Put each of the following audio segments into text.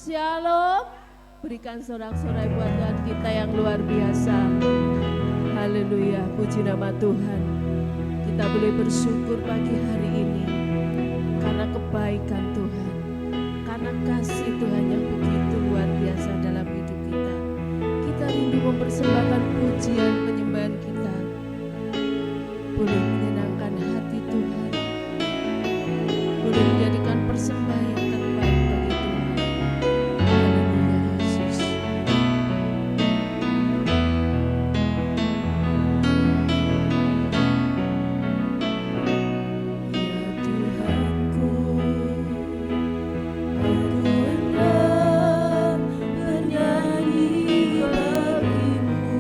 Shalom. Berikan sorak-sorai buat Tuhan kita yang luar biasa. Haleluya, puji nama Tuhan. Kita boleh bersyukur pagi hari ini karena kebaikan Tuhan, karena kasih Tuhan yang begitu luar biasa dalam hidup kita. Kita rindu mempersembahkan pujian penyembahan kita, boleh menyenangkan hati Tuhan, boleh menjadikan persembahan yang terbaik bagi Tuhan. Haleluya Yesus. Ya Tuhanku, aku hendak bernyanyi bagimu.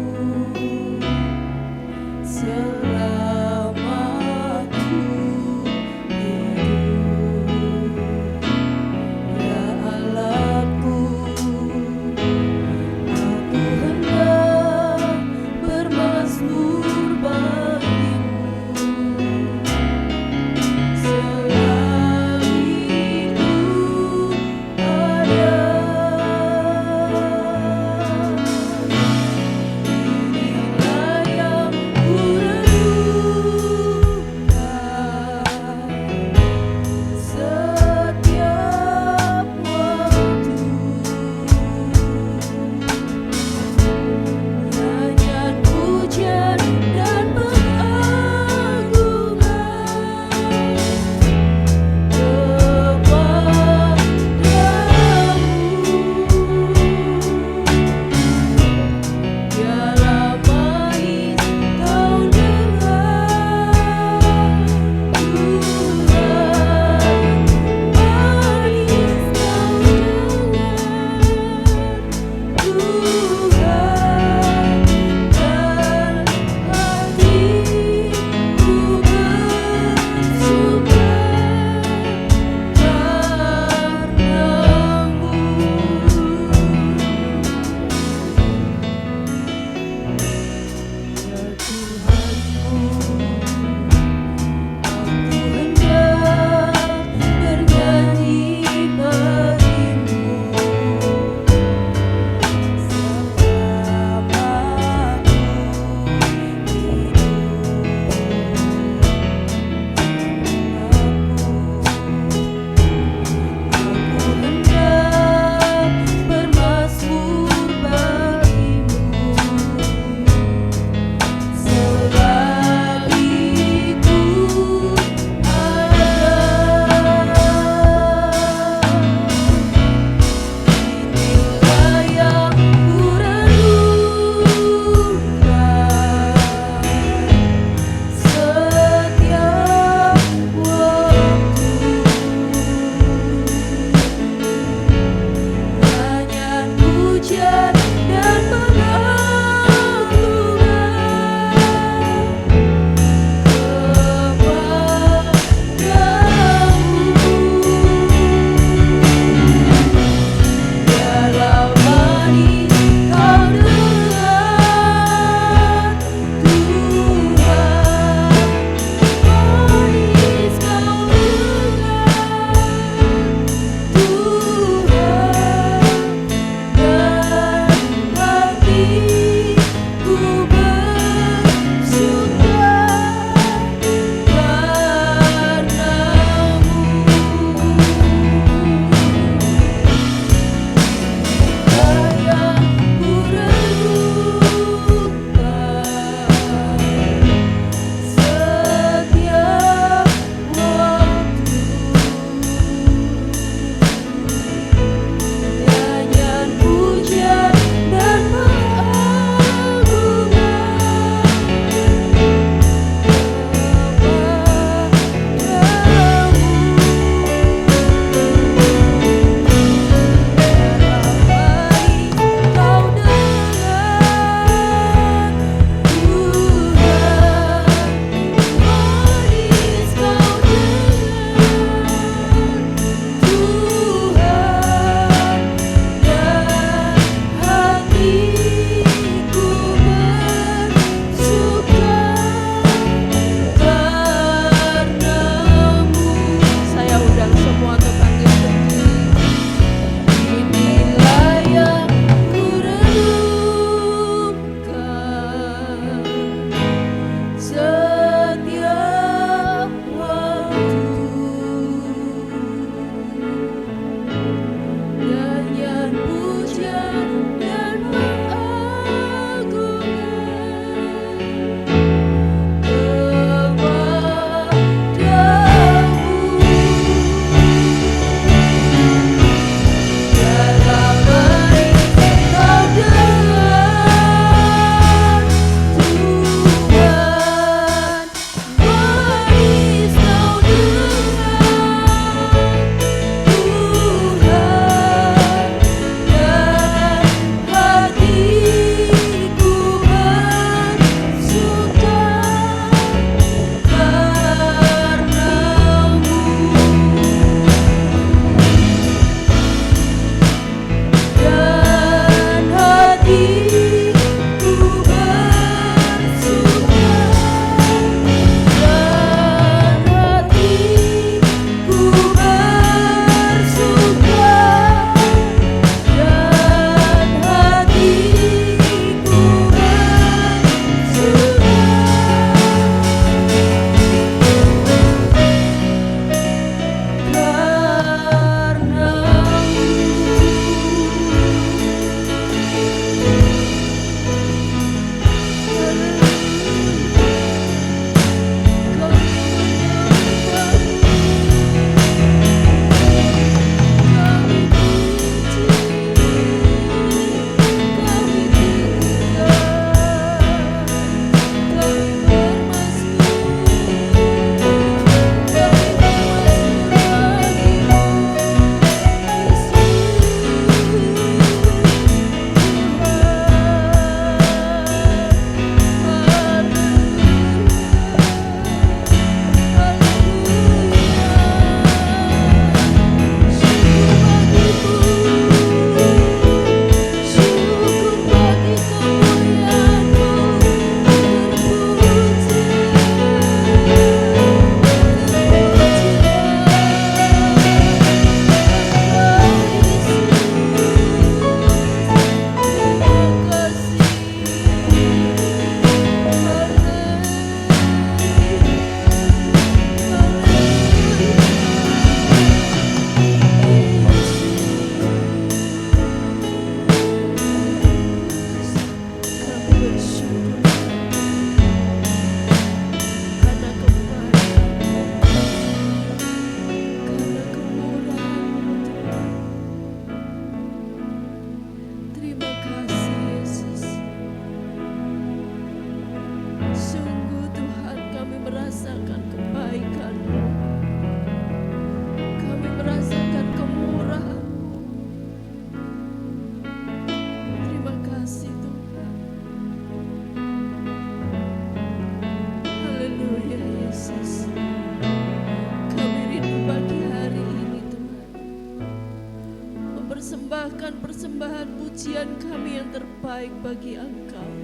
persembahkan persembahan pujian kami yang terbaik bagi Engkau.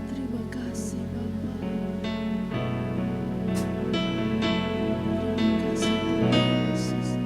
Terima kasih Bapa. Terima kasih Tuhan Yesus.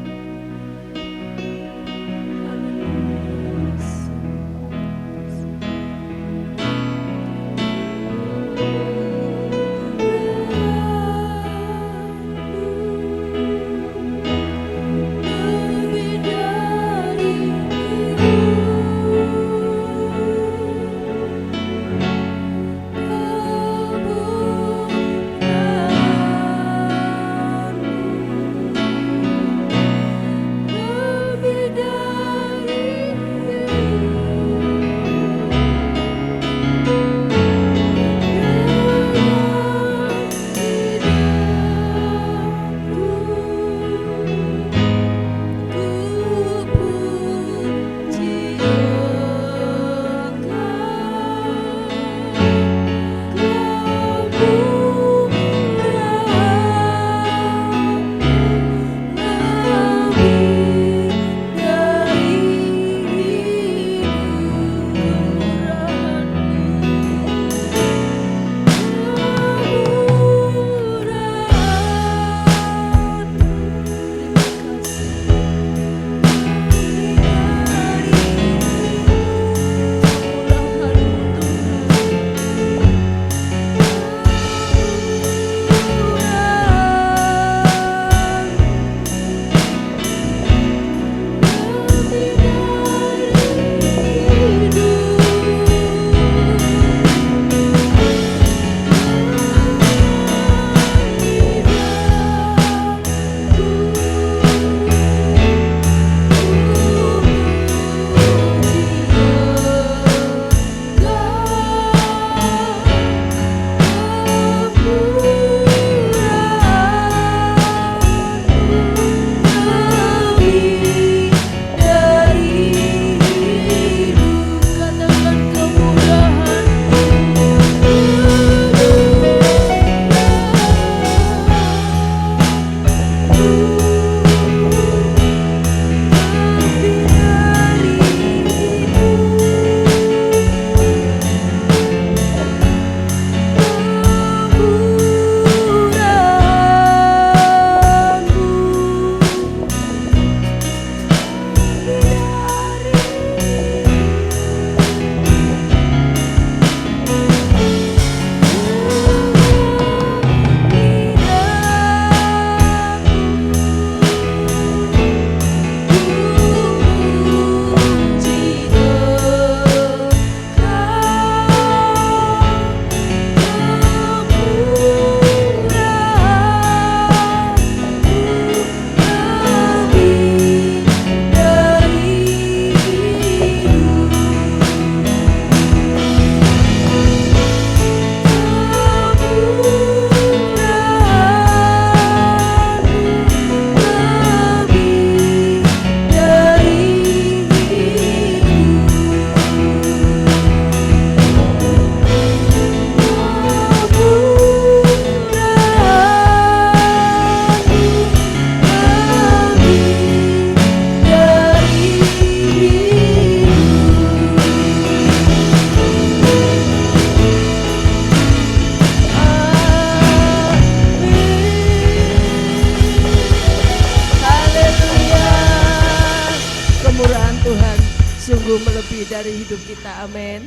Melebihi dari hidup kita, amin.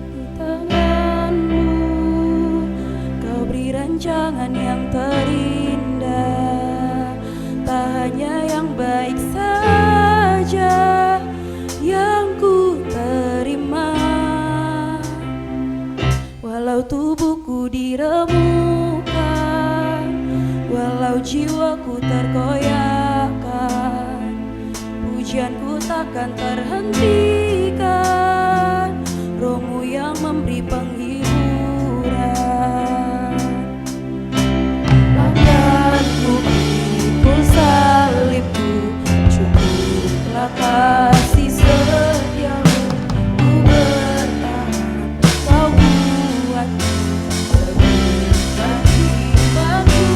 Di tanganmu kau beri rancangan yang terindah, tak hanya yang baik saja yang ku terima. Walau tubuhku diremukkan, walau jiwaku tergoyahkan, pujianku takkan terhentikan, Roh-Mu yang memberi penghiburan. Langganku, pikul salibku, cukuplah kasih setiamu. Ku bertahan, kau buatku lebih dari batu.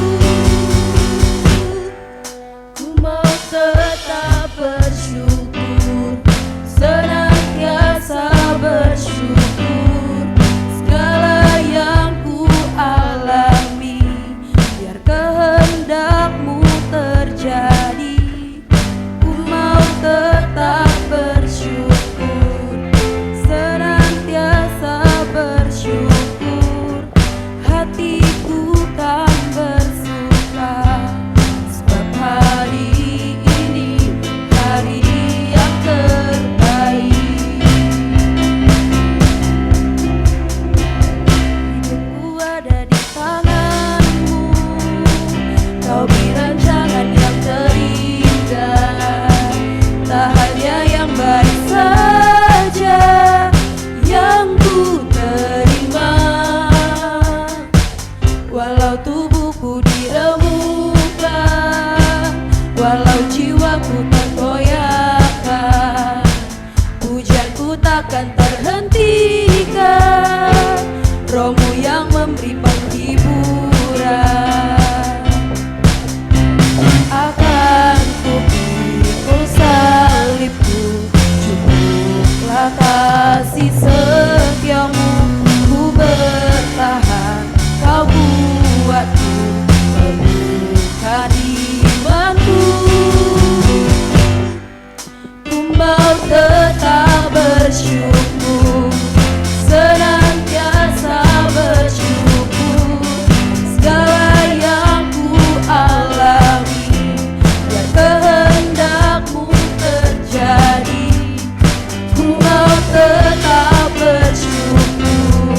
tubuhku diremukkan, walau jiwaku tergoyahkan, pujianku takkan terhentikan, Rohmu yang memberi penghiburan. Akan ku pikul salibku, cukuplah kasih setiamu, ku bertahan, kau buatku melukan imanku. Ku mau tetap bersyukur, senantiasa bersyukur, segala yang ku alami, biar kehendakmu terjadi. Ku mau tetap bersyukur,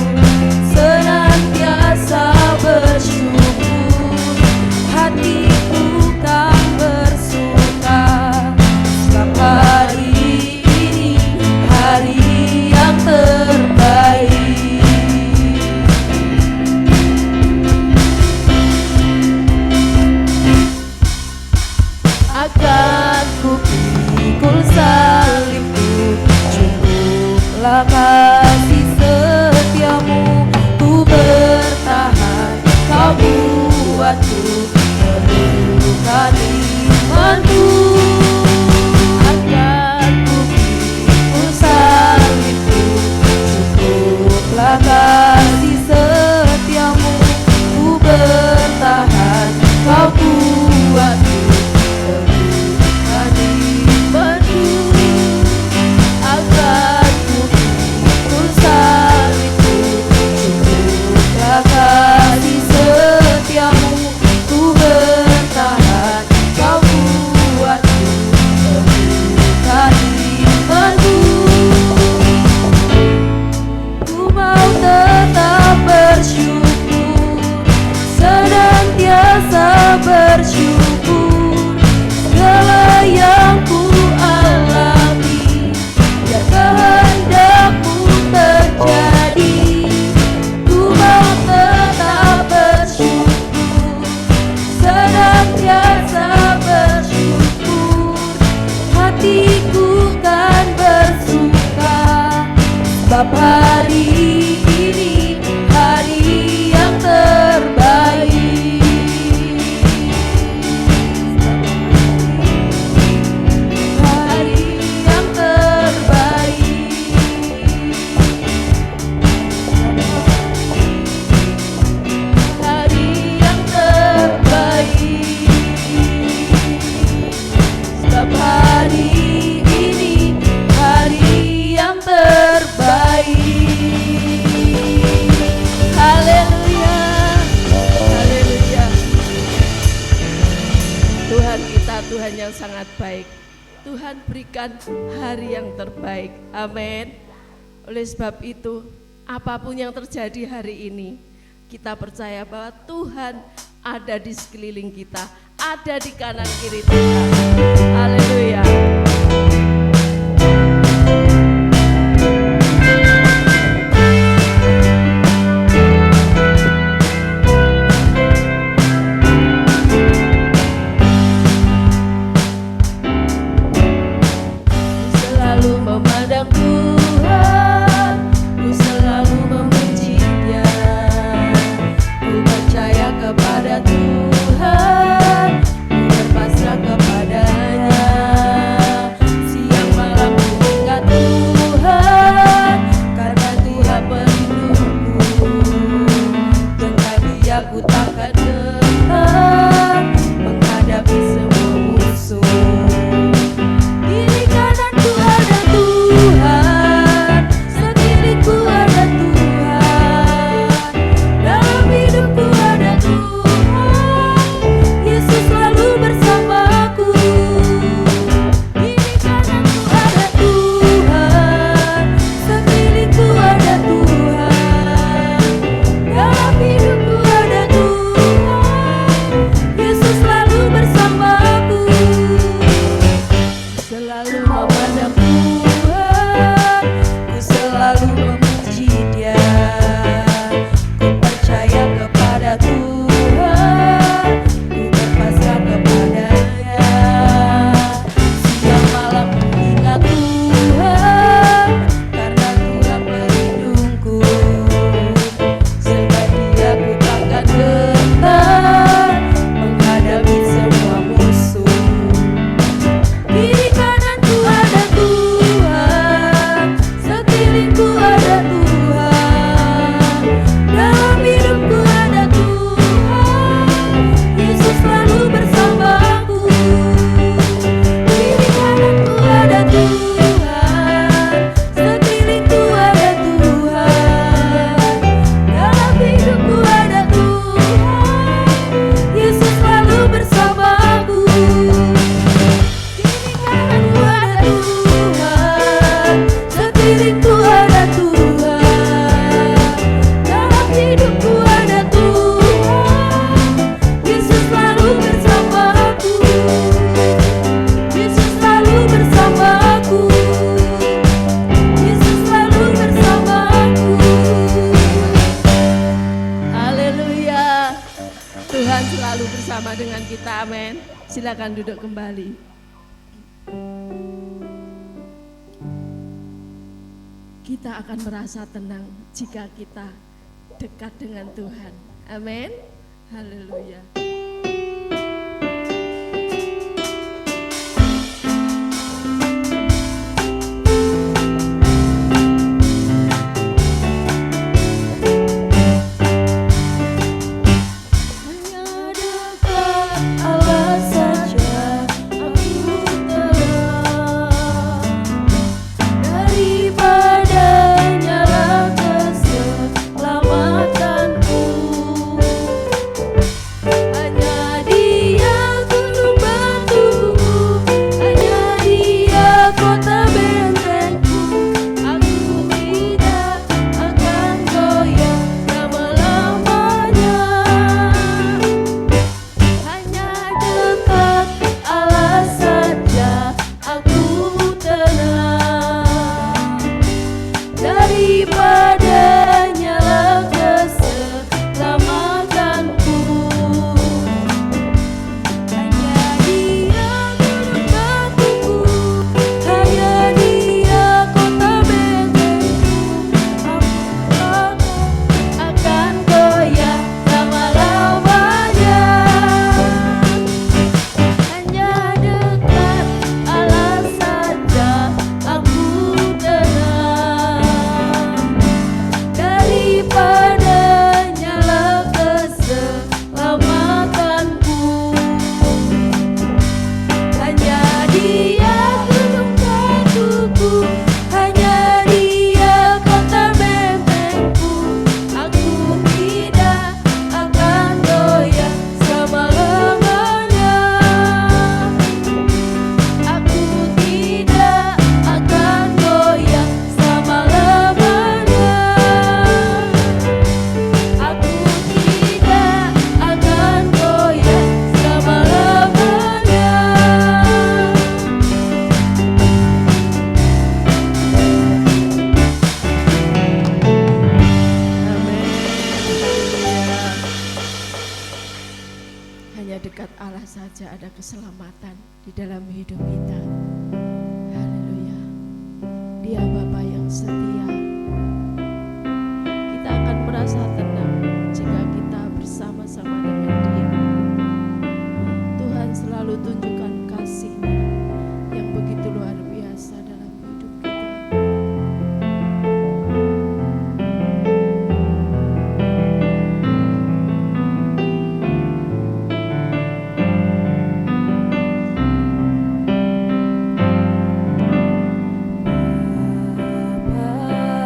senantiasa bersyukur, hatiku kan bersuka, sebab hari ini hari yang terbaik. Akan ku pikul salibku, cukuplah kasih setiamu, ku bertahan, kau buatku melukan imanku. Akan ku pikul salibku, cukuplah kasih setiamu, ku bertahan, kau buatku melukan imanku. Akan ku pikul salibku, cukuplah kasih setiamu, ku bertahan, kau buatku melukan imanku. Ku mau tetap bersyukur, senantiasa bersyukur, segala yang ku alami, biar kehendakmu terjadi. Ku mau tetap bersyukur, senantiasa bersyukur, hatiku kan bersuka, sebab hari ini hari yang terbaik. Hari yang terbaik. Hari yang terbaik. Sebab hari ini hari yang terbaik. Haleluya. Haleluya. Tuhan kita Tuhan yang sangat baik. Tuhan berikan hari yang terbaik. Amin. Oleh sebab itu, apapun yang terjadi hari ini, kita percaya bahwa Tuhan ada di sekeliling kita, ada di kanan kiri Tuhan. Haleluya. Selalu memandang Tuhan, ku selalu memujinya, ku percaya kepada Tuhan, ku berpasrah kepadanya. selalu bersama dengan kita, amin. Silakan duduk kembali. Kita akan merasa tenang jika kita dekat dengan Tuhan, amin. Haleluya. Keselamatan di dalam hidup kita. Haleluya. Dia Bapa yang setia. Kita akan merasa tenang jika kita bersama-sama dengan Dia. Tuhan selalu tunjukkan kasih-Nya yang begitu luar biasa dalam hidup kita. Bapa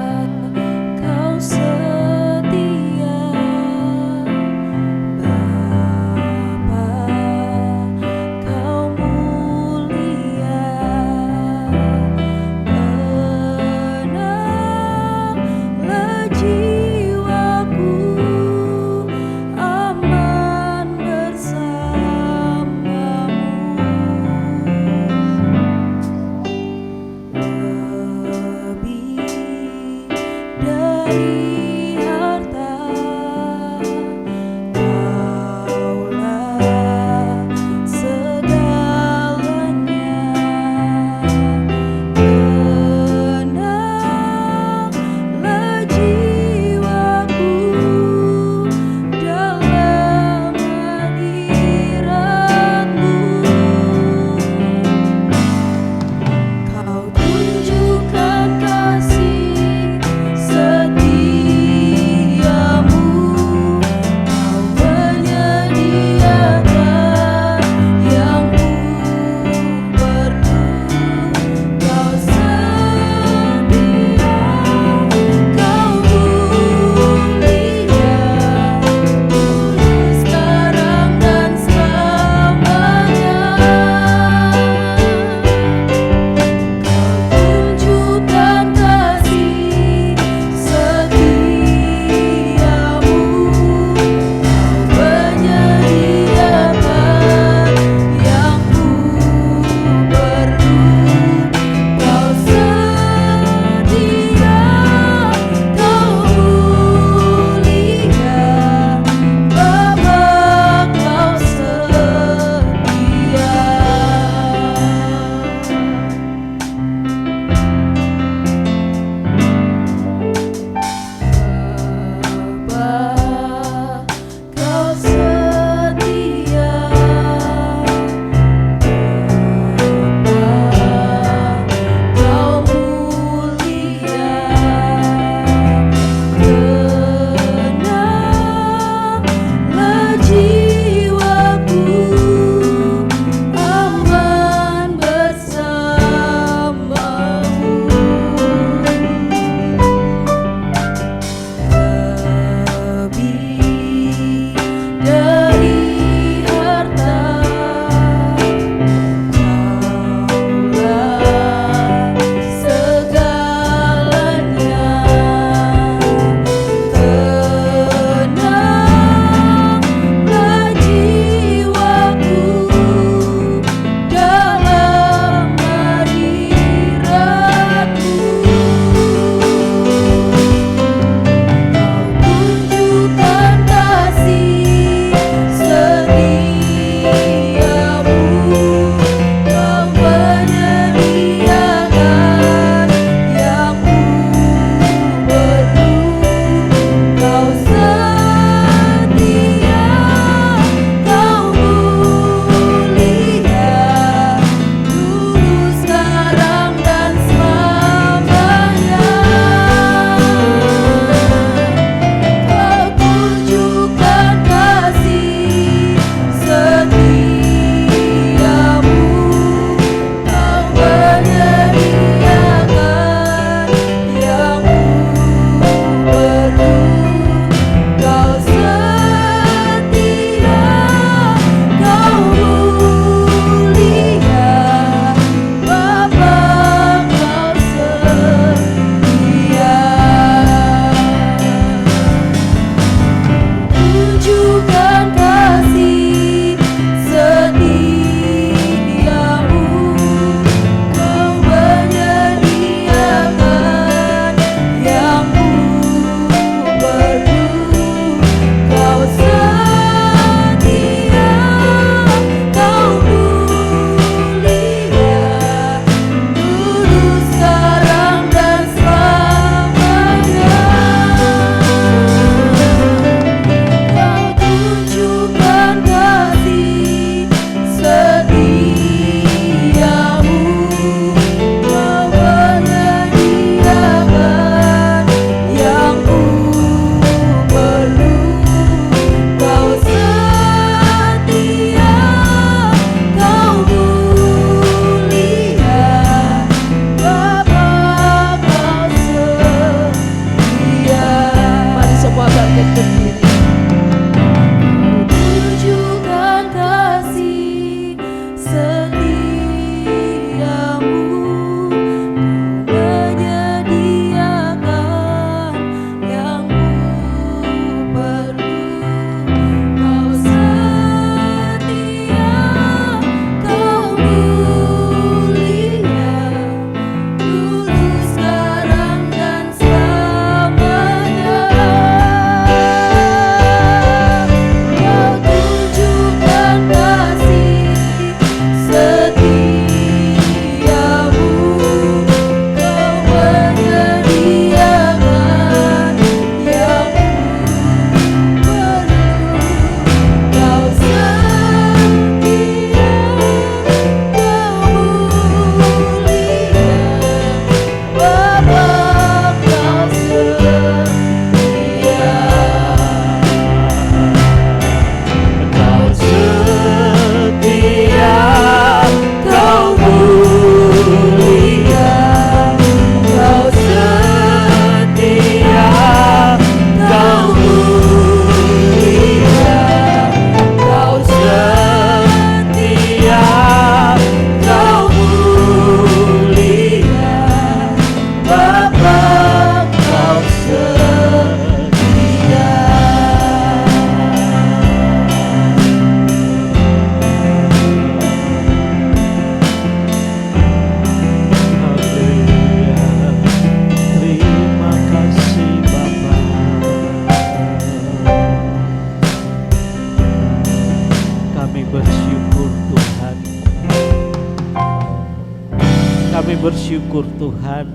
Kami bersyukur Tuhan,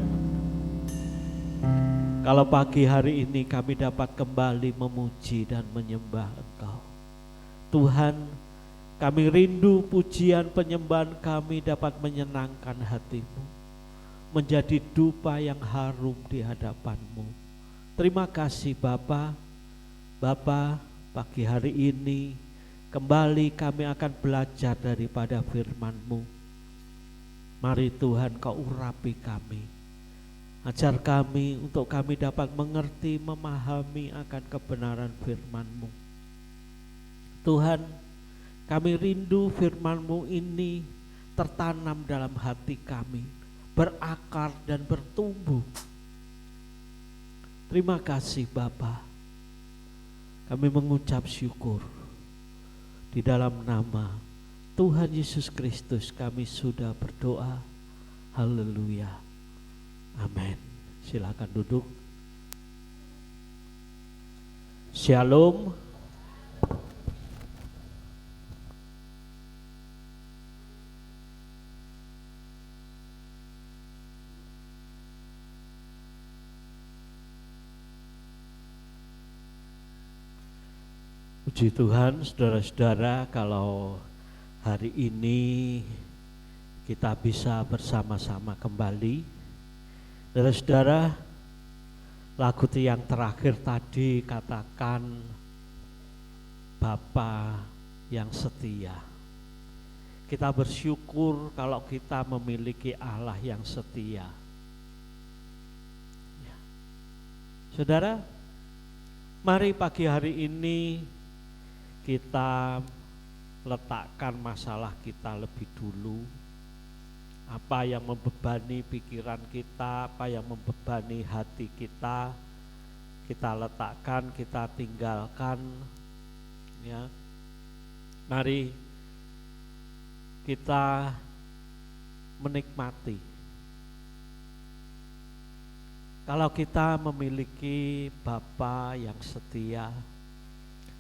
kalau pagi hari ini kami dapat kembali memuji dan menyembah Engkau. Tuhan, kami rindu pujian penyembahan kami dapat menyenangkan hati-Mu, menjadi dupa yang harum di hadapan-Mu. Terima kasih Bapa. Bapa, pagi hari ini kembali kami akan belajar daripada firman-Mu. Mari Tuhan Kau urapi kami, ajar kami untuk kami dapat mengerti, memahami akan kebenaran firman-Mu. Tuhan, kami rindu firman-Mu ini tertanam dalam hati kami, berakar dan bertumbuh. Terima kasih Bapa. Kami mengucap syukur di dalam nama Tuhan Yesus Kristus kami sudah berdoa. Haleluya. Amin. Silakan duduk. Shalom. Puji Tuhan, saudara-saudara, kalau hari ini kita bisa bersama-sama kembali. Saudara-saudara, lagu yang terakhir tadi katakan Bapa yang setia. Kita bersyukur kalau kita memiliki Allah yang setia. Ya. Saudara, mari pagi hari ini kita letakkan masalah kita lebih dulu. Apa yang membebani pikiran kita, apa yang membebani hati kita letakkan, kita tinggalkan. Ya. Mari kita menikmati. Kalau kita memiliki Bapa yang setia,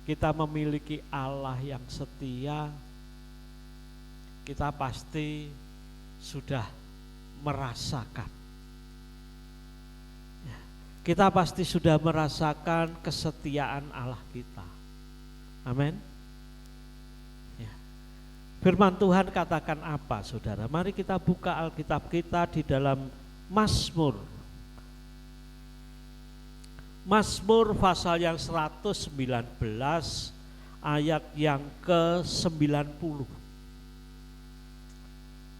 kita memiliki Allah yang setia, kita pasti sudah merasakan. Kita pasti sudah merasakan kesetiaan Allah kita. Amin. Ya. Firman Tuhan katakan apa, saudara? Mari kita buka Alkitab kita di dalam Mazmur. Mazmur pasal yang 119 ayat yang ke-90.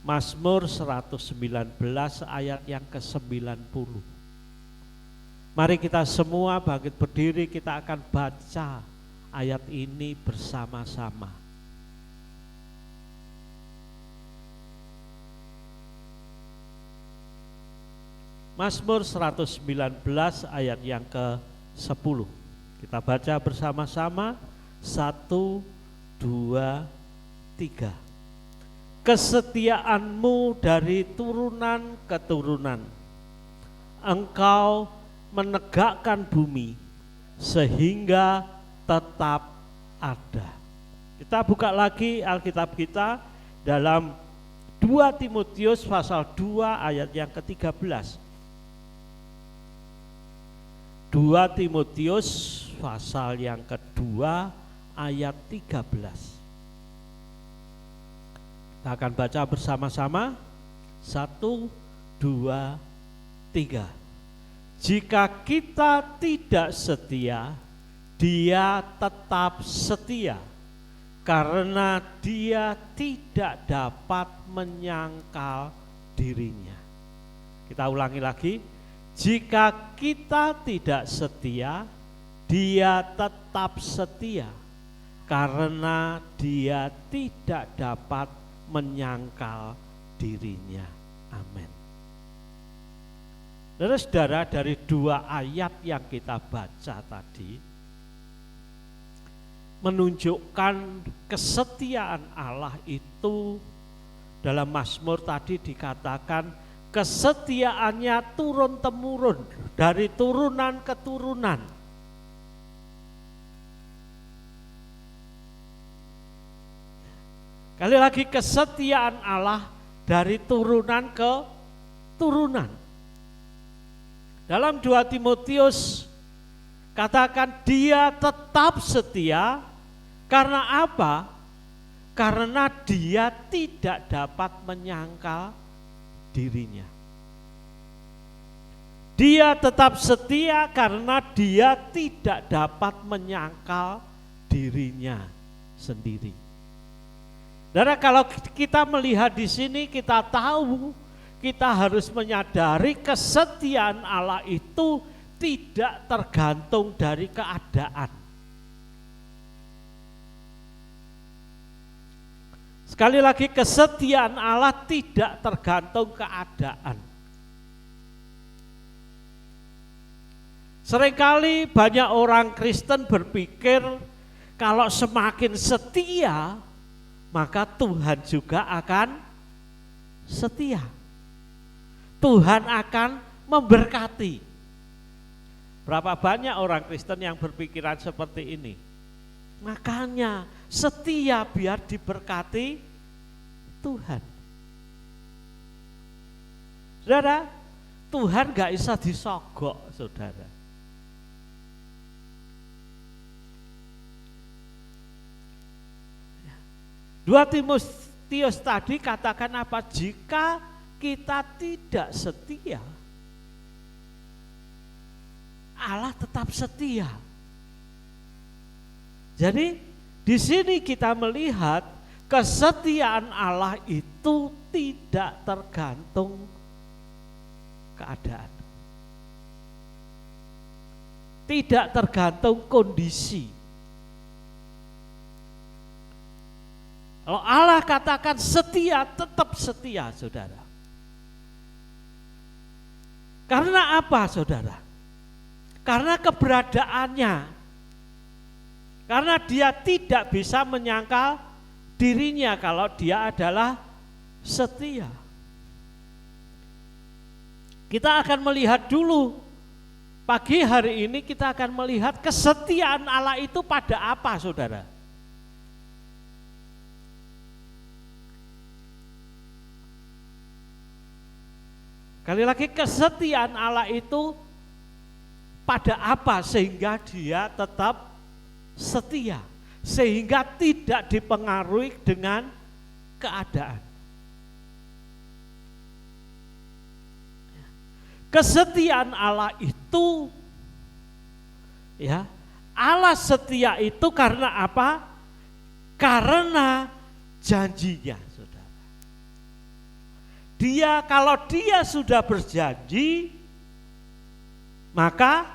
Mazmur 119 ayat yang ke-90. Mari kita semua bangkit berdiri, kita akan baca ayat ini bersama-sama. Mazmur 119 ayat yang ke-10. Kita baca bersama-sama. 1, 2, 3. Kesetiaanmu dari turunan ke turunan. Engkau menegakkan bumi sehingga tetap ada. Kita buka lagi Alkitab kita dalam 2 Timotius pasal 2 ayat yang ke-13. 2 Timotius pasal yang kedua ayat 13. Kita akan baca bersama-sama. 1, 2, 3. Jika kita tidak setia, Dia tetap setia, karena Dia tidak dapat menyangkal dirinya. Kita ulangi lagi. Jika kita tidak setia, Dia tetap setia, karena Dia tidak dapat menyangkal dirinya. Amin. Saudara, dari 2 ayat yang kita baca tadi menunjukkan kesetiaan Allah itu. Dalam Mazmur tadi dikatakan kesetiaannya turun-temurun, dari turunan ke turunan. Kali lagi, kesetiaan Allah dari turunan ke keturunan. Dalam 2 Timotius katakan dia tetap setia karena apa? Karena dia tidak dapat menyangkal dirinya. Dia tetap setia karena dia tidak dapat menyangkal dirinya sendiri. Saudara, kalau kita melihat di sini kita tahu kita harus menyadari kesetiaan Allah itu tidak tergantung dari keadaan. Sekali lagi, kesetiaan Allah tidak tergantung keadaan. Seringkali banyak orang Kristen berpikir kalau semakin setia maka Tuhan juga akan setia. Tuhan akan memberkati. Berapa banyak orang Kristen yang berpikiran seperti ini? Makanya setia biar diberkati Tuhan. Saudara, Tuhan gak bisa disogok, saudara. Dua Timotius tadi katakan apa? Jika kita tidak setia, Allah tetap setia. Jadi di sini kita melihat kesetiaan Allah itu tidak tergantung keadaan. Tidak tergantung kondisi. Kalau Allah katakan setia, tetap setia, saudara. Karena apa, saudara? Karena keberadaannya. Karena dia tidak bisa menyangkal dirinya kalau dia adalah setia. Kita akan melihat dulu, pagi hari ini kita akan melihat kesetiaan Allah itu pada apa, saudara? Kali lagi, kesetiaan Allah itu pada apa sehingga dia tetap setia, sehingga tidak dipengaruhi dengan keadaan. Kesetiaan Allah itu, ya, Allah setia itu karena apa? Karena janjinya, saudara. Kalau dia sudah berjanji, maka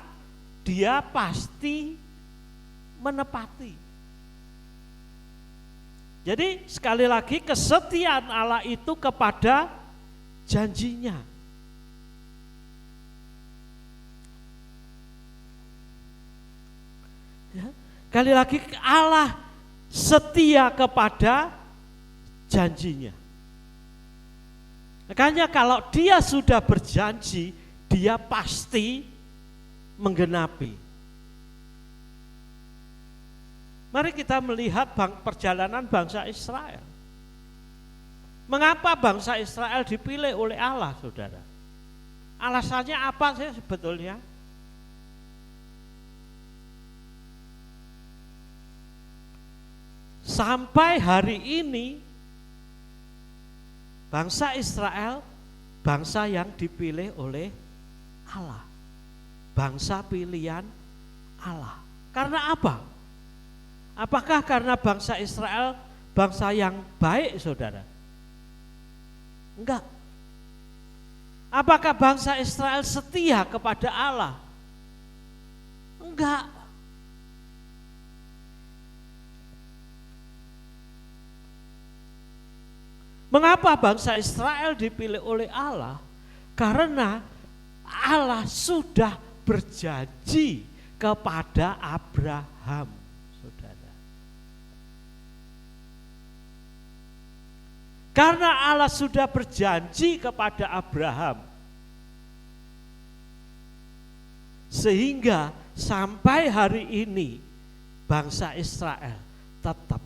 dia pasti menepati. Jadi sekali lagi, kesetiaan Allah itu kepada janjinya. Ya, sekali lagi, Allah setia kepada janjinya. Makanya kalau dia sudah berjanji, dia pasti menggenapi. Mari kita melihat perjalanan bangsa Israel. Mengapa bangsa Israel dipilih oleh Allah, saudara? Alasannya apa sih sebetulnya? Sampai hari ini bangsa Israel, bangsa yang dipilih oleh Allah, bangsa pilihan Allah. Karena apa? Apakah karena bangsa Israel bangsa yang baik, saudara? Enggak. Apakah bangsa Israel setia kepada Allah? Enggak. Mengapa bangsa Israel dipilih oleh Allah? Karena Allah sudah berjanji kepada Abraham, saudara. Karena Allah sudah berjanji kepada Abraham, sehingga sampai hari ini bangsa Israel tetap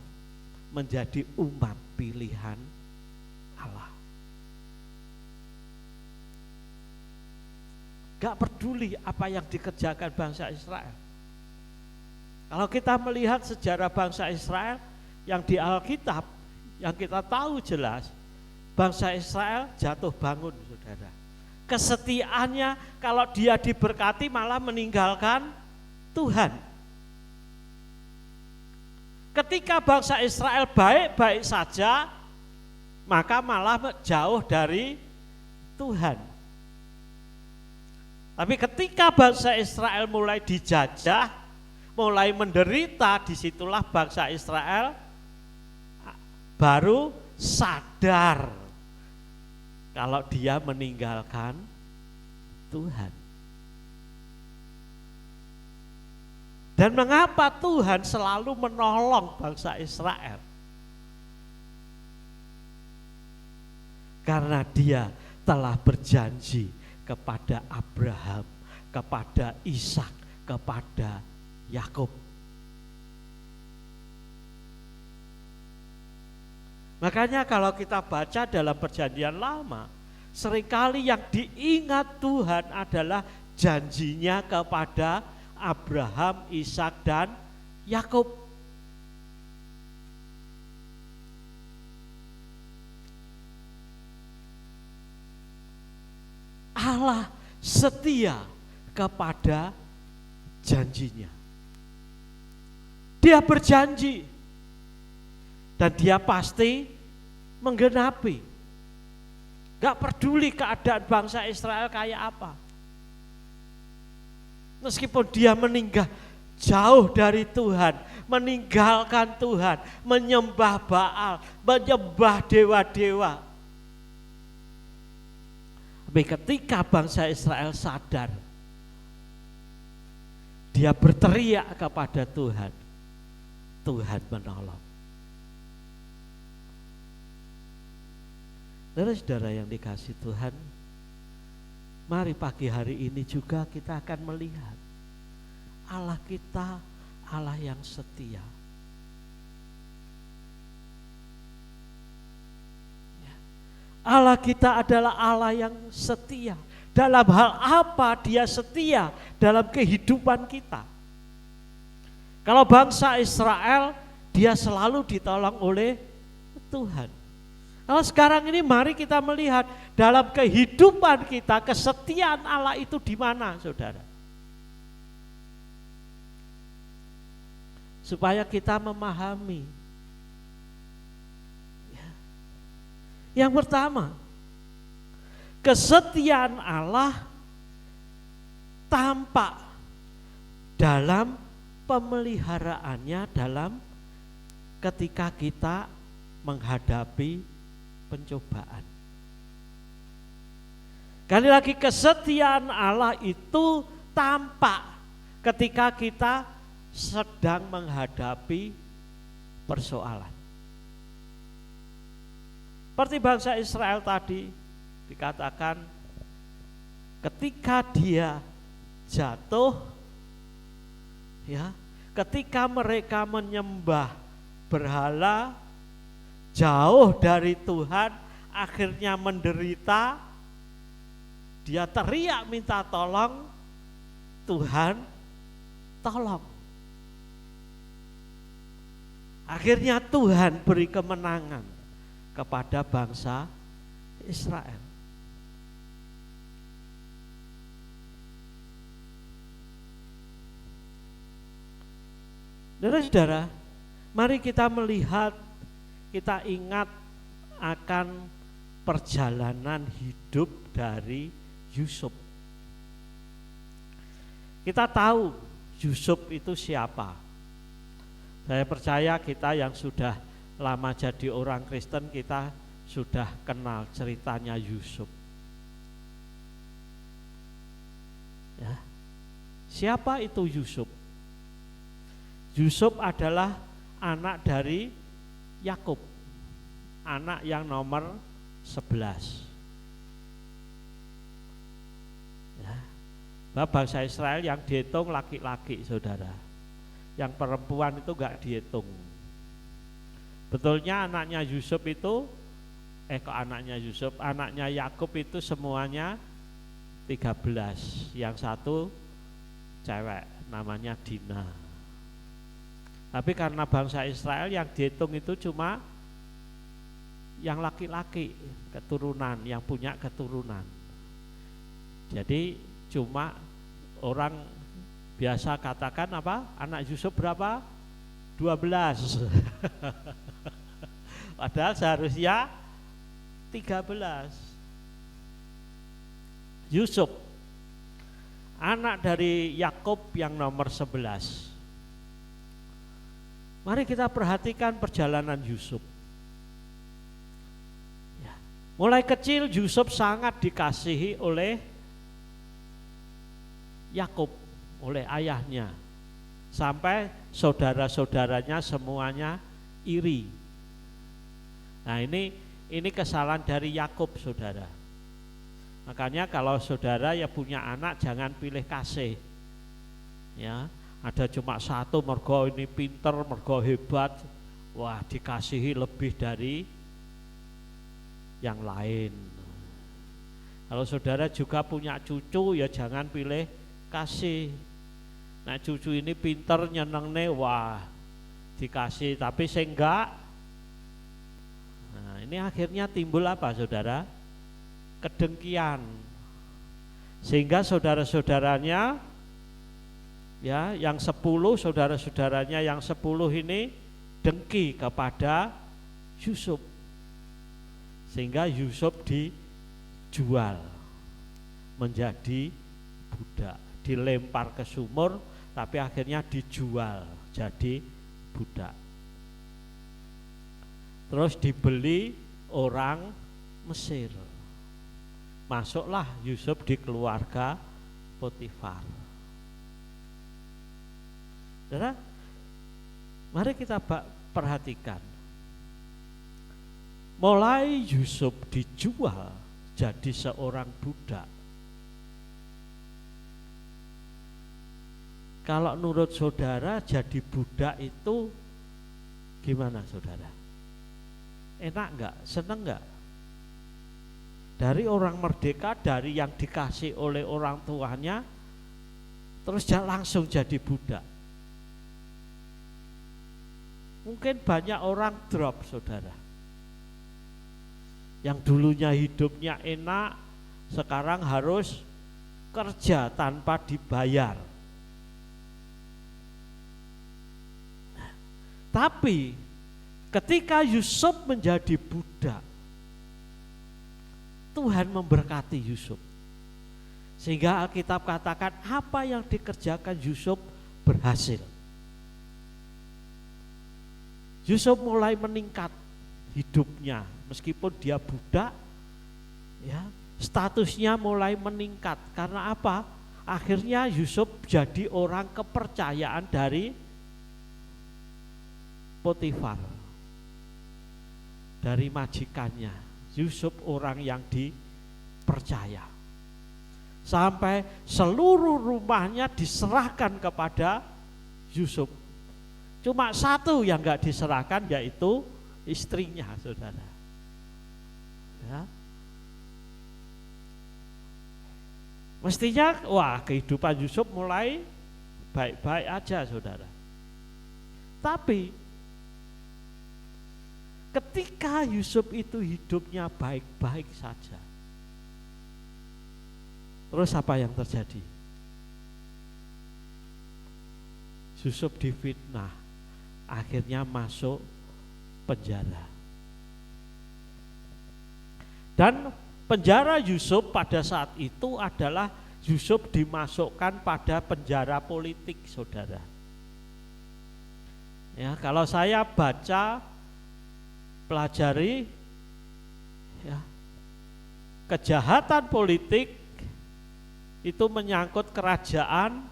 menjadi umat pilihan Allah. gak peduli apa yang dikerjakan bangsa Israel. Kalau kita melihat sejarah bangsa Israel yang di Alkitab, yang kita tahu jelas, bangsa Israel jatuh bangun, saudara. Kesetiaannya kalau dia diberkati malah meninggalkan Tuhan. Ketika bangsa Israel baik-baik saja, maka malah jauh dari Tuhan. Tapi ketika bangsa Israel mulai dijajah, mulai menderita, disitulah bangsa Israel baru sadar kalau dia meninggalkan Tuhan. Dan mengapa Tuhan selalu menolong bangsa Israel? Karena dia telah berjanji kepada Abraham, kepada Ishak, kepada Yakub. Makanya kalau kita baca dalam perjanjian lama, seringkali yang diingat Tuhan adalah janjinya kepada Abraham, Ishak, dan Yakub. Allah setia kepada janjinya. Dia berjanji dan dia pasti menggenapi. Gak peduli keadaan bangsa Israel kayak apa. Meskipun dia meninggal jauh dari Tuhan, meninggalkan Tuhan, menyembah Baal, menyembah dewa-dewa. Tapi ketika bangsa Israel sadar, dia berteriak kepada Tuhan, Tuhan menolong. Saudara-saudara yang dikasihi Tuhan, mari pagi hari ini juga kita akan melihat Allah kita, Allah yang setia. Allah kita adalah Allah yang setia. Dalam hal apa dia setia dalam kehidupan kita? Kalau bangsa Israel, dia selalu ditolong oleh Tuhan. Kalau sekarang ini mari kita melihat dalam kehidupan kita kesetiaan Allah itu di mana, saudara? Supaya kita memahami. Yang pertama, kesetiaan Allah tampak dalam pemeliharaannya dalam ketika kita menghadapi pencobaan. Kali lagi kesetiaan Allah itu tampak ketika kita sedang menghadapi persoalan. Seperti bangsa Israel tadi dikatakan ketika dia jatuh, ya, ketika mereka menyembah berhala jauh dari Tuhan, akhirnya menderita, dia teriak minta tolong, Tuhan tolong. Akhirnya Tuhan beri kemenangan kepada bangsa Israel. Saudara-saudara, mari kita melihat, kita ingat akan perjalanan hidup dari Yusuf. Kita tahu Yusuf itu siapa. Saya percaya kita yang sudah lama jadi orang Kristen, kita sudah kenal ceritanya Yusuf. Ya. Siapa itu Yusuf? Yusuf adalah anak dari Yakub, anak yang nomor 11. Ya. Bangsa Israel yang dihitung laki-laki, saudara. Yang perempuan itu enggak dihitung. Betulnya anaknya Yusuf itu, anaknya Yakub itu semuanya 13, yang satu cewek namanya Dina. Tapi karena bangsa Israel yang dihitung itu cuma yang laki-laki keturunan, yang punya keturunan. Jadi cuma orang biasa katakan apa? Anak Yusuf berapa? 12. Padahal seharusnya 13. Yusuf, anak dari Yakub yang nomor 11. Mari kita perhatikan perjalanan Yusuf. Ya. Mulai kecil Yusuf sangat dikasihi oleh Yakub, oleh ayahnya. Sampai saudara-saudaranya semuanya iri. Nah, ini kesalahan dari Yakub, saudara. Makanya kalau saudara ya punya anak jangan pilih kasih. Ya. Ada cuma satu, mergo ini pinter, mergo hebat, wah dikasihi lebih dari yang lain. Kalau saudara juga punya cucu ya jangan pilih kasih. Nah cucu ini pinter nyenengne, wah dikasih, tapi saya enggak. Nah ini akhirnya timbul apa saudara? Kedengkian. Sehingga saudara-saudaranya ya, yang 10 saudara-saudaranya yang 10 ini dengki kepada Yusuf. Sehingga Yusuf dijual menjadi budak, dilempar ke sumur tapi akhirnya dijual jadi budak. Terus dibeli orang Mesir. Masuklah Yusuf di keluarga Potifar. Saudara, mari kita perhatikan. Mulai Yusuf dijual jadi seorang budak. Kalau menurut saudara jadi budak itu gimana saudara? Enak enggak? Seneng enggak? Dari orang merdeka, dari yang dikasih oleh orang tuanya, terus langsung jadi budak. Mungkin banyak orang drop saudara. Yang dulunya hidupnya enak, sekarang harus kerja tanpa dibayar. Tapi ketika Yusuf menjadi budak, Tuhan memberkati Yusuf. Sehingga Alkitab katakan apa yang dikerjakan Yusuf berhasil. Yusuf mulai meningkat hidupnya, meskipun dia budak, ya statusnya mulai meningkat. Karena apa? Akhirnya Yusuf jadi orang kepercayaan dari Potifar, dari majikannya. Yusuf orang yang dipercaya, sampai seluruh rumahnya diserahkan kepada Yusuf. Cuma satu yang enggak diserahkan, yaitu istrinya, saudara. Ya. Mestinya, wah kehidupan Yusuf mulai baik-baik aja, saudara. Tapi ketika Yusuf itu hidupnya baik-baik saja, terus apa yang terjadi? Yusuf difitnah. Akhirnya masuk penjara. Dan penjara Yusuf pada saat itu adalah Yusuf dimasukkan pada penjara politik, saudara. Ya, kalau saya baca, pelajari, ya, kejahatan politik itu menyangkut kerajaan,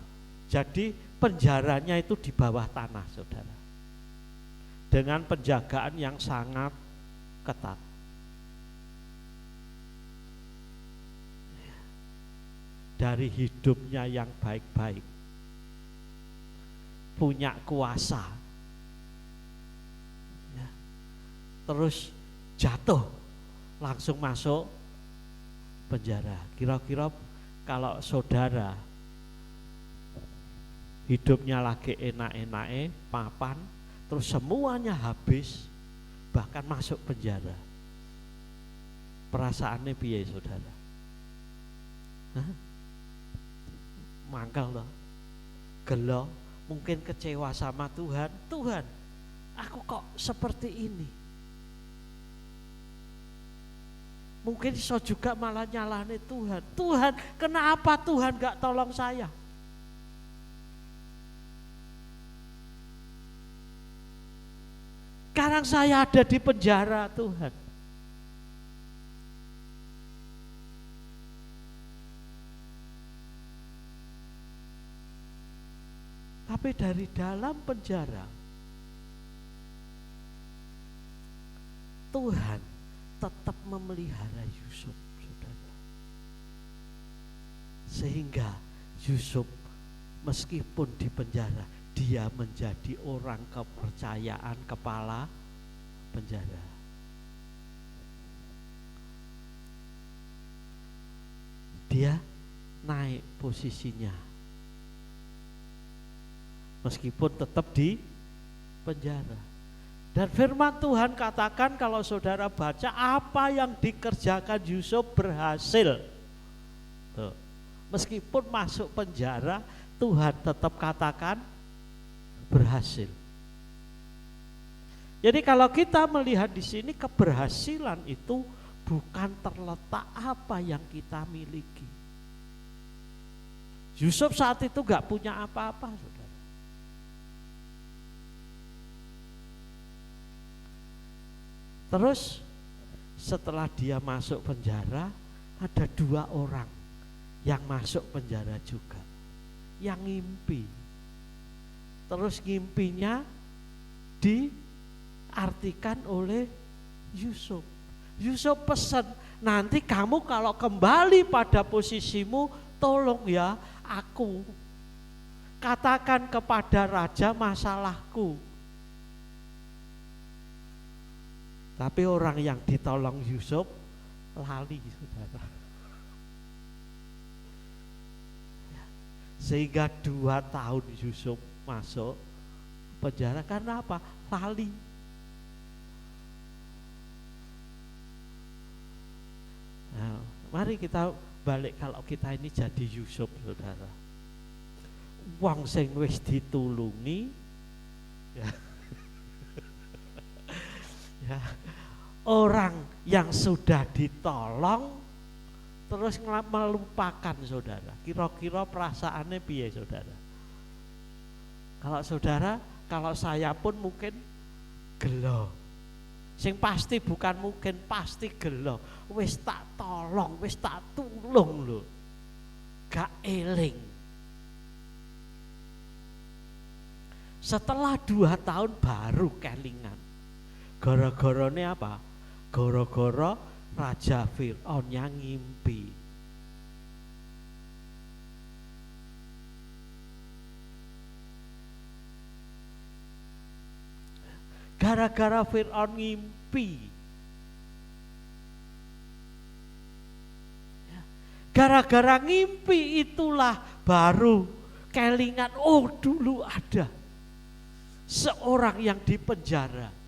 jadi penjaranya itu di bawah tanah, saudara. Dengan penjagaan yang sangat ketat. Dari hidupnya yang baik-baik, punya kuasa, ya, terus jatuh, langsung masuk penjara. Kira-kira kalau saudara hidupnya lagi enak-enaknya, papan, terus semuanya habis, bahkan masuk penjara. Perasaannya piye saudara? Hah? Mangkel loh, gelo, mungkin kecewa sama Tuhan. Tuhan, aku kok seperti ini? Mungkin so juga malah nyalahnya Tuhan. Tuhan, kenapa Tuhan gak tolong saya? Sekarang saya ada di penjara Tuhan. Tapi dari dalam penjara, Tuhan tetap memelihara Yusuf, saudara. Sehingga Yusuf meskipun di penjara, dia menjadi orang kepercayaan kepala penjara. Dia naik posisinya. Meskipun tetap di penjara. Dan firman Tuhan katakan kalau saudara baca apa yang dikerjakan Yusuf berhasil. Tuh. Meskipun masuk penjara, Tuhan tetap katakan berhasil. Jadi kalau kita melihat di sini keberhasilan itu bukan terletak apa yang kita miliki. Yusuf saat itu gak punya apa-apa, saudara. Terus setelah dia masuk penjara, ada 2 orang yang masuk penjara juga, yang ngimpi. Terus ngimpinya diartikan oleh Yusuf. Yusuf pesan, nanti kamu kalau kembali pada posisimu, tolong ya aku. Katakan kepada raja masalahku. Tapi orang yang ditolong Yusuf lali, saudara. Sehingga 2 tahun Yusuf masuk penjara karena apa? Lali. Nah, mari kita balik kalau kita ini jadi Yusuf, saudara. Wong sing wis ditulungi, ya. Ya, orang yang sudah ditolong terus melupakan, saudara. Kira-kira perasaannya piye, saudara? Kalau saudara, kalau saya pun mungkin gelo. Sing pasti bukan mungkin, pasti gelo. Wis tak tolong, wis tak tulung lho. Gak eling. Setelah 2 tahun baru kelingan. Gara-garane apa? Gara-gara Raja Fir'aun yang ngimpi. Gara-gara Fir'aun ngimpi. Gara-gara ngimpi itulah baru kelingan, oh dulu ada seorang yang di penjara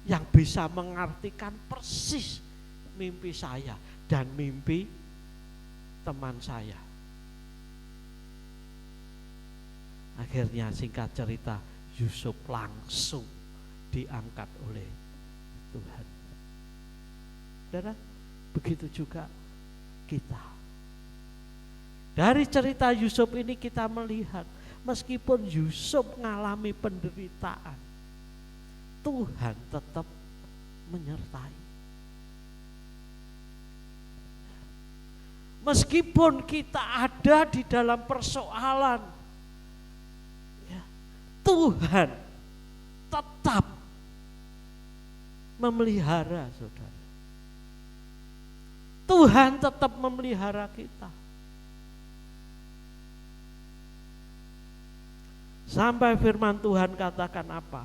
yang bisa mengartikan persis mimpi saya dan mimpi teman saya. Akhirnya singkat cerita, Yusuf langsung diangkat oleh Tuhan. Saudara, begitu juga kita. Dari cerita Yusuf ini kita melihat, meskipun Yusuf mengalami penderitaan, Tuhan tetap menyertai. Meskipun kita ada di dalam persoalan, ya, Tuhan tetap memelihara, saudara. Tuhan tetap memelihara kita. Sampai firman Tuhan katakan apa?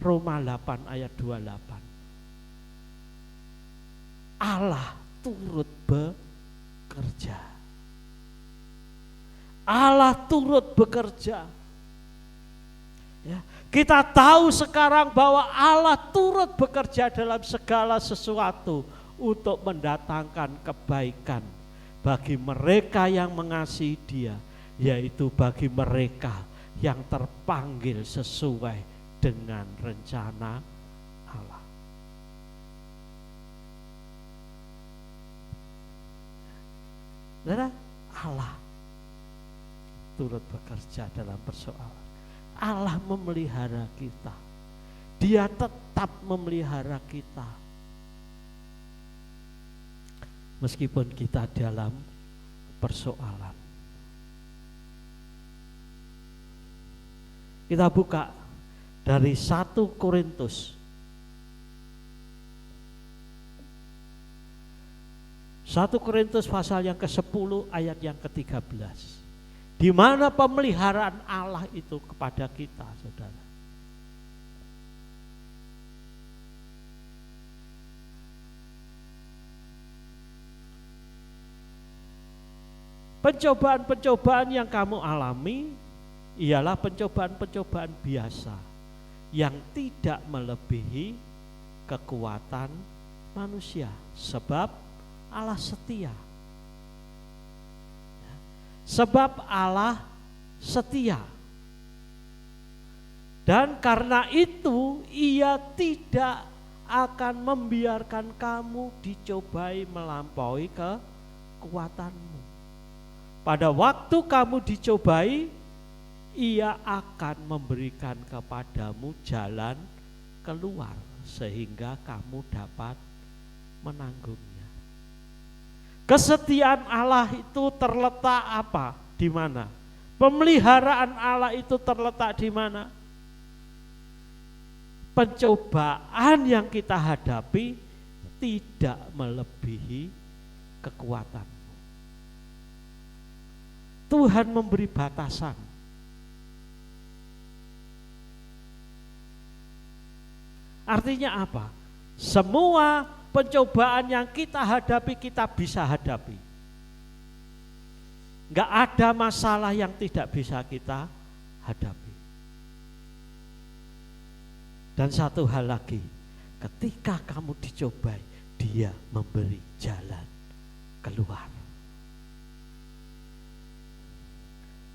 Roma 8 ayat 28. Allah turut bekerja. Allah turut bekerja. Ya, kita tahu sekarang bahwa Allah turut bekerja dalam segala sesuatu untuk mendatangkan kebaikan bagi mereka yang mengasihi Dia, yaitu bagi mereka yang terpanggil sesuai dengan rencana Allah. Saudara, Allah turut bekerja dalam persoalan. Allah memelihara kita. Dia tetap memelihara kita. Meskipun kita dalam persoalan. Kita buka dari 1 Korintus. 1 Korintus pasal yang ke-10 ayat yang ke-13. Di mana pemeliharaan Allah itu kepada kita, saudara. Pencobaan-pencobaan yang kamu alami ialah pencobaan-pencobaan biasa yang tidak melebihi kekuatan manusia, sebab Allah setia. Sebab Allah setia. Dan karena itu Ia tidak akan membiarkan kamu dicobai melampaui kekuatanmu. Pada waktu kamu dicobai, Ia akan memberikan kepadamu jalan keluar sehingga kamu dapat menanggungnya. Kesetiaan Allah itu terletak apa? Di mana? Pemeliharaan Allah itu terletak di mana? Pencobaan yang kita hadapi tidak melebihi kekuatanmu. Tuhan memberi batasan. Artinya apa? Semua pencobaan yang kita hadapi, kita bisa hadapi. Enggak ada masalah yang tidak bisa kita hadapi. Dan satu hal lagi, ketika kamu dicobai, Dia memberi jalan keluar.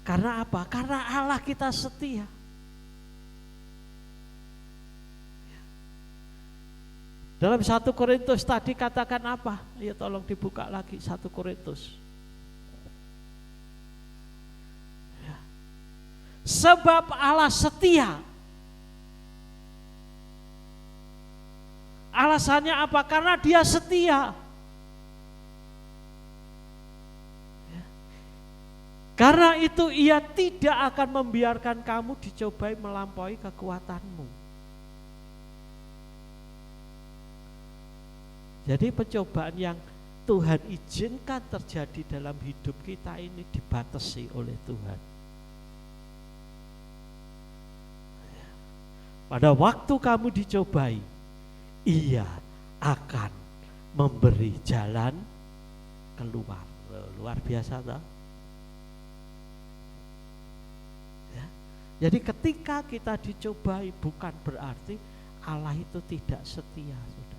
Karena apa? Karena Allah kita setia. Dalam 1 Korintus tadi katakan apa? Ya tolong dibuka lagi 1 Korintus. Ya. Sebab Allah setia. Alasannya apa? Karena Dia setia. Ya. Karena itu Ia tidak akan membiarkan kamu dicobai melampaui kekuatanmu. Jadi pencobaan yang Tuhan izinkan terjadi dalam hidup kita ini dibatasi oleh Tuhan. Pada waktu kamu dicobai, Ia akan memberi jalan keluar. Luar biasa tak? Ya. Jadi ketika kita dicobai bukan berarti Allah itu tidak setia, saudara.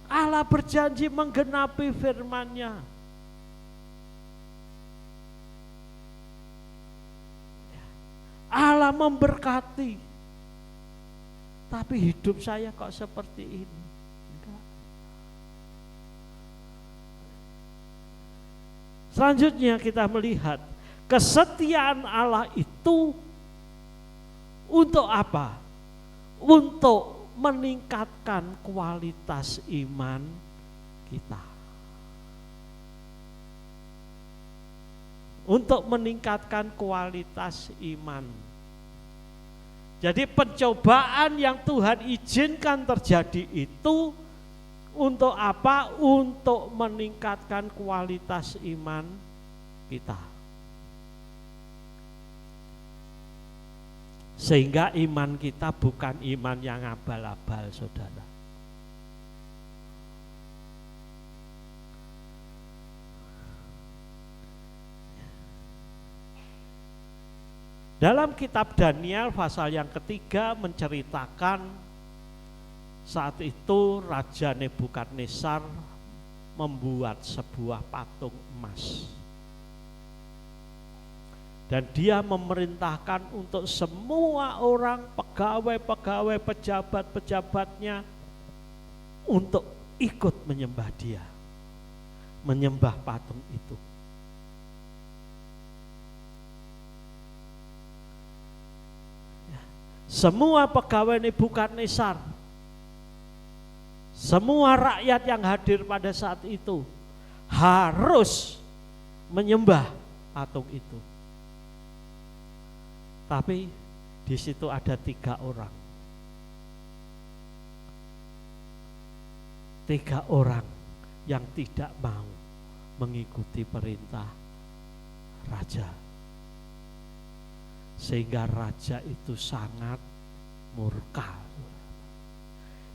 Allah berjanji menggenapi firman-Nya. Allah memberkati. Tapi hidup saya kok seperti ini? Enggak. Selanjutnya kita melihat kesetiaan Allah itu untuk apa? Untuk meningkatkan kualitas iman kita. Untuk meningkatkan kualitas iman. Jadi pencobaan yang Tuhan izinkan terjadi itu untuk apa? Untuk meningkatkan kualitas iman kita. Sehingga iman kita bukan iman yang abal-abal, saudara. Dalam kitab Daniel pasal yang ketiga menceritakan saat itu Raja Nebukadnezar membuat sebuah patung emas. Dan dia memerintahkan untuk semua orang, pegawai-pegawai, pejabat-pejabatnya untuk ikut menyembah dia, menyembah patung itu. Semua pegawai Nebukadnezar, semua rakyat yang hadir pada saat itu harus menyembah patung itu. Tapi di situ ada 3 orang. 3 orang yang tidak mau mengikuti perintah raja. Sehingga raja itu sangat murka.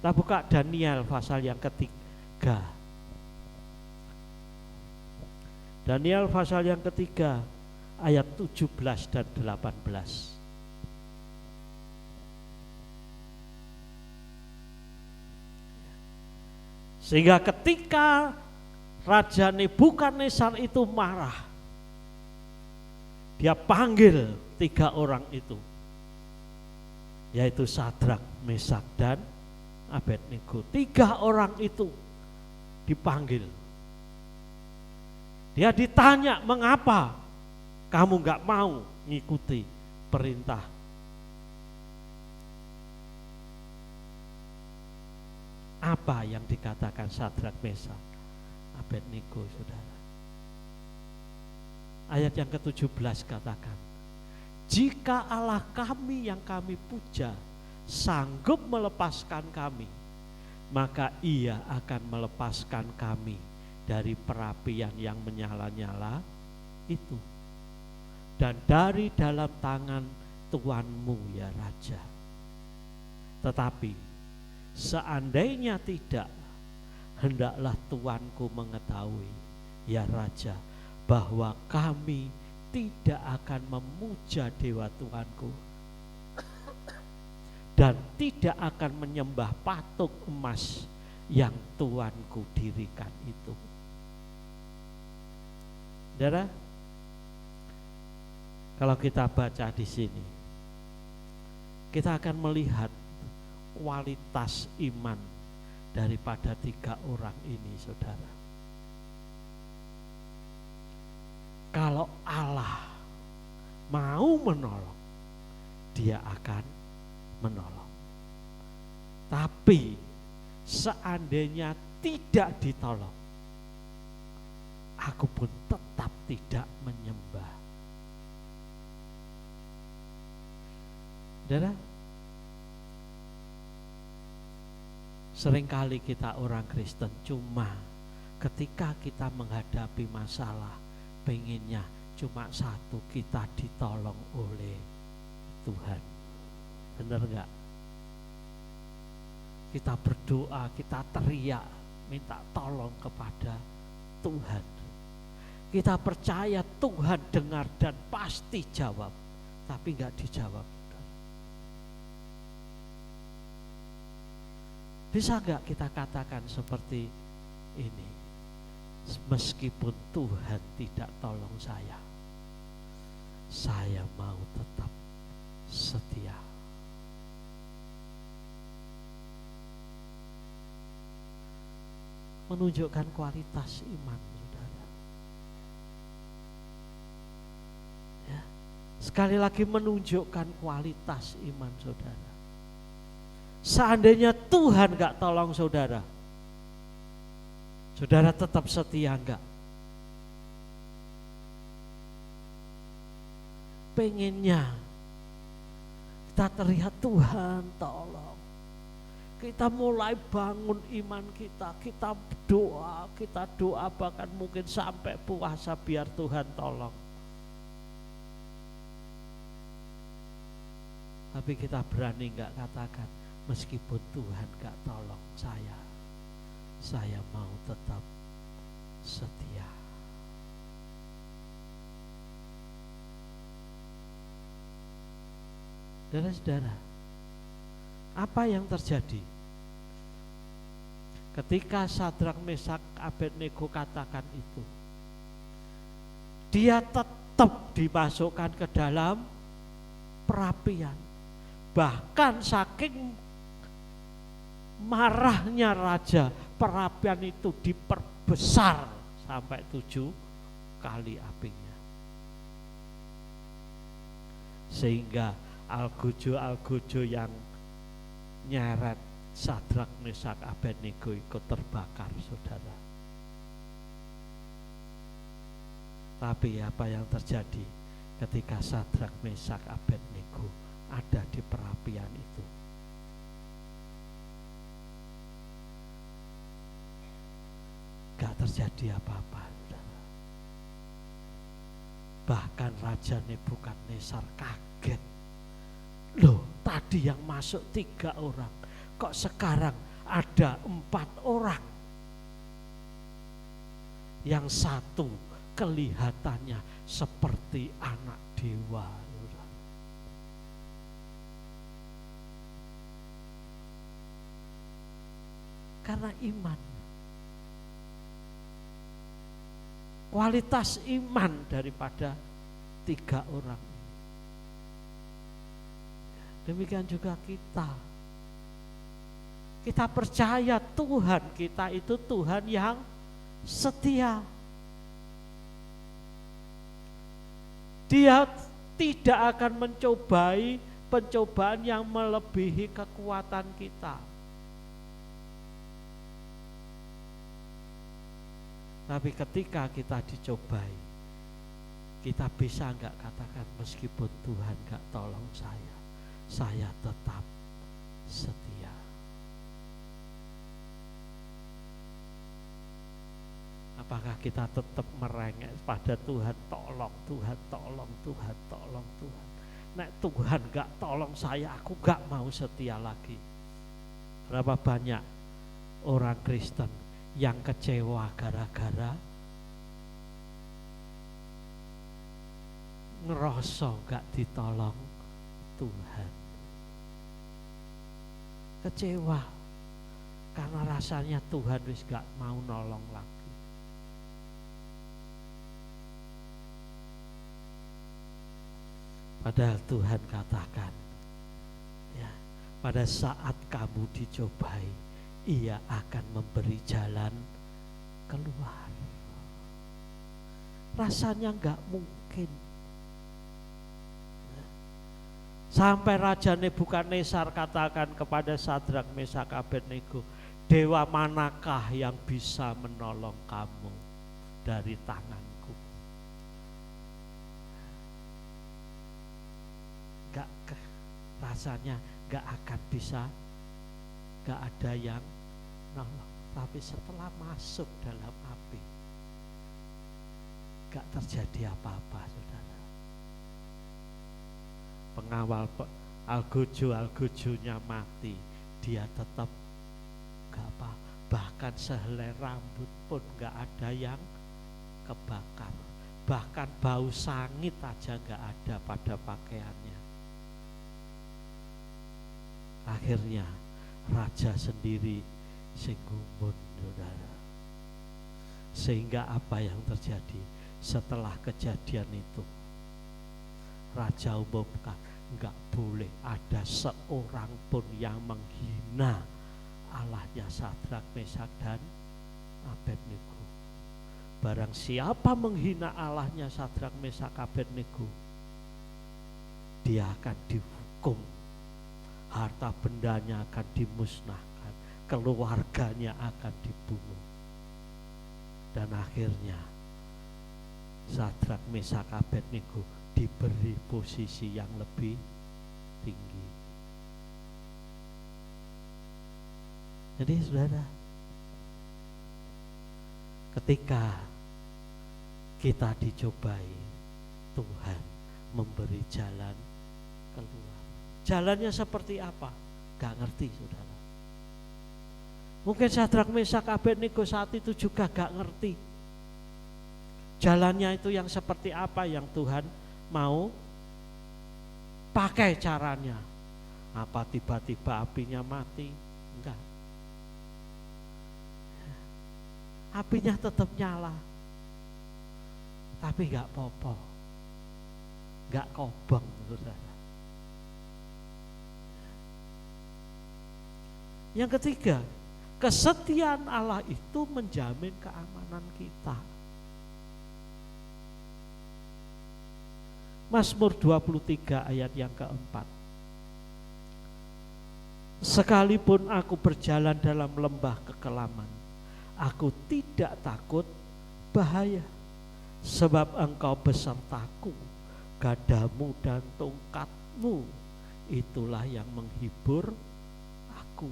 Kita buka Daniel pasal yang ketiga. Daniel pasal yang ketiga ayat 17 dan 18. Sehingga ketika Raja Nebukadnezar itu marah, dia panggil 3 orang itu, yaitu Sadrak, Mesak, dan Abednego. 3 orang itu dipanggil. Dia ditanya, mengapa kamu gak mau ngikuti perintah? Apa yang dikatakan Sadrak, Mesak, Abednego, saudara? Ayat yang ke-17 katakan, jika Allah kami yang kami puja sanggup melepaskan kami, maka Ia akan melepaskan kami dari perapian yang menyala-nyala itu, dan dari dalam tangan tuanmu ya Raja. Tetapi seandainya tidak, hendaklah tuanku mengetahui ya Raja, bahwa kami tidak akan memuja dewa tuanku dan tidak akan menyembah patung emas yang tuanku dirikan itu. Saudara, kalau kita baca di sini, kita akan melihat kualitas iman daripada 3 orang ini, saudara. Kalau Allah mau menolong, Dia akan menolong. Tapi seandainya tidak ditolong, aku pun tetap tidak menyembah. Saudara, seringkali kita orang Kristen cuma ketika kita menghadapi masalah, pengennya cuma satu, kita ditolong oleh Tuhan. Benar enggak? Kita berdoa, kita teriak, minta tolong kepada Tuhan. Kita percaya Tuhan dengar dan pasti jawab, tapi enggak dijawab. Bisa enggak kita katakan seperti ini? Meskipun Tuhan tidak tolong saya mau tetap setia. Menunjukkan kualitas iman, saudara. Ya. Sekali lagi menunjukkan kualitas iman, saudara. Seandainya Tuhan gak tolong saudara, saudara tetap setia enggak? Pengennya kita terlihat Tuhan tolong. Kita mulai bangun iman kita doa bahkan mungkin sampai puasa biar Tuhan tolong. Tapi kita berani enggak katakan, meskipun Tuhan gak tolong saya mau tetap setia. Ya. Saudara-saudara, apa yang terjadi ketika Sadrak, Mesak, Abednego katakan itu? Dia tetap dimasukkan ke dalam perapian. Bahkan saking marahnya raja, perapian itu diperbesar sampai 7 kali apinya. Sehingga algojo yang nyeret Sadrak, Mesak, Abednego ikut terbakar, saudara. Tapi apa yang terjadi ketika Sadrak, Mesak, Abednego ada di perapian itu? Gak terjadi apa-apa, saudara. Bahkan Raja Nebukadnezar kaget. Loh, tadi yang masuk 3 orang, kok sekarang ada 4 orang? Yang satu kelihatannya seperti anak dewa. Karena iman. Kualitas iman daripada 3 orang. Demikian juga kita. Kita percaya Tuhan kita itu Tuhan yang setia. Dia tidak akan mencobai pencobaan yang melebihi kekuatan kita. Tapi ketika kita dicobai, kita bisa enggak katakan meskipun Tuhan enggak tolong saya tetap setia. Apakah kita tetap merengek pada Tuhan, tolong Tuhan, tolong Tuhan, tolong Tuhan. Nek Tuhan gak tolong saya, aku gak mau setia lagi. Berapa banyak orang Kristen yang kecewa gara-gara ngerasa gak ditolong Tuhan. Kecewa karena rasanya Tuhan wis gak mau nolong lagi. Padahal Tuhan katakan, ya, pada saat kamu dicobai, Ia akan memberi jalan keluar. Rasanya enggak mungkin. Sampai Raja Nebukadnezar katakan kepada Sadrak, Mesak, Abednego, dewa manakah yang bisa menolong kamu dari tanganku? Rasanya gak akan bisa, gak ada yang nolong. Tapi setelah masuk dalam api, gak terjadi apa-apa, saudara. Pengawal algojo-algojonya mati, dia tetap gak apa. Bahkan sehelai rambut pun gak ada yang kebakar. Bahkan bau sangit aja gak ada pada pakaiannya. Akhirnya raja sendiri singgumun, saudara. Sehingga apa yang terjadi setelah kejadian itu? Raja umumkan enggak boleh ada seorang pun yang menghina Allahnya Sadrak, Mesak, dan Abednego. Barang siapa menghina Allahnya Sadrak, Mesak, Abednego, dia akan dihukum. Harta bendanya akan dimusnahkan, keluarganya akan dibunuh. Dan akhirnya Sadrak, Mesak, Abednego diberi posisi yang lebih tinggi. Jadi saudara, ketika kita dicobai, Tuhan memberi jalan keluar. Jalannya seperti apa? Gak ngerti, saudara. Mungkin Sadrak, Mesak, Abednego saat itu juga gak ngerti jalannya itu yang seperti apa yang Tuhan mau pakai caranya. Apa tiba-tiba apinya mati? Enggak. Apinya tetap nyala. Tapi enggak popo. Enggak kobong, saudara. Yang ketiga, kesetiaan Allah itu menjamin keamanan kita. Mazmur 23 ayat yang keempat. Sekalipun aku berjalan dalam lembah kekelaman, aku tidak takut bahaya, sebab Engkau besertaku, gadamu dan tongkatmu, itulah yang menghibur aku.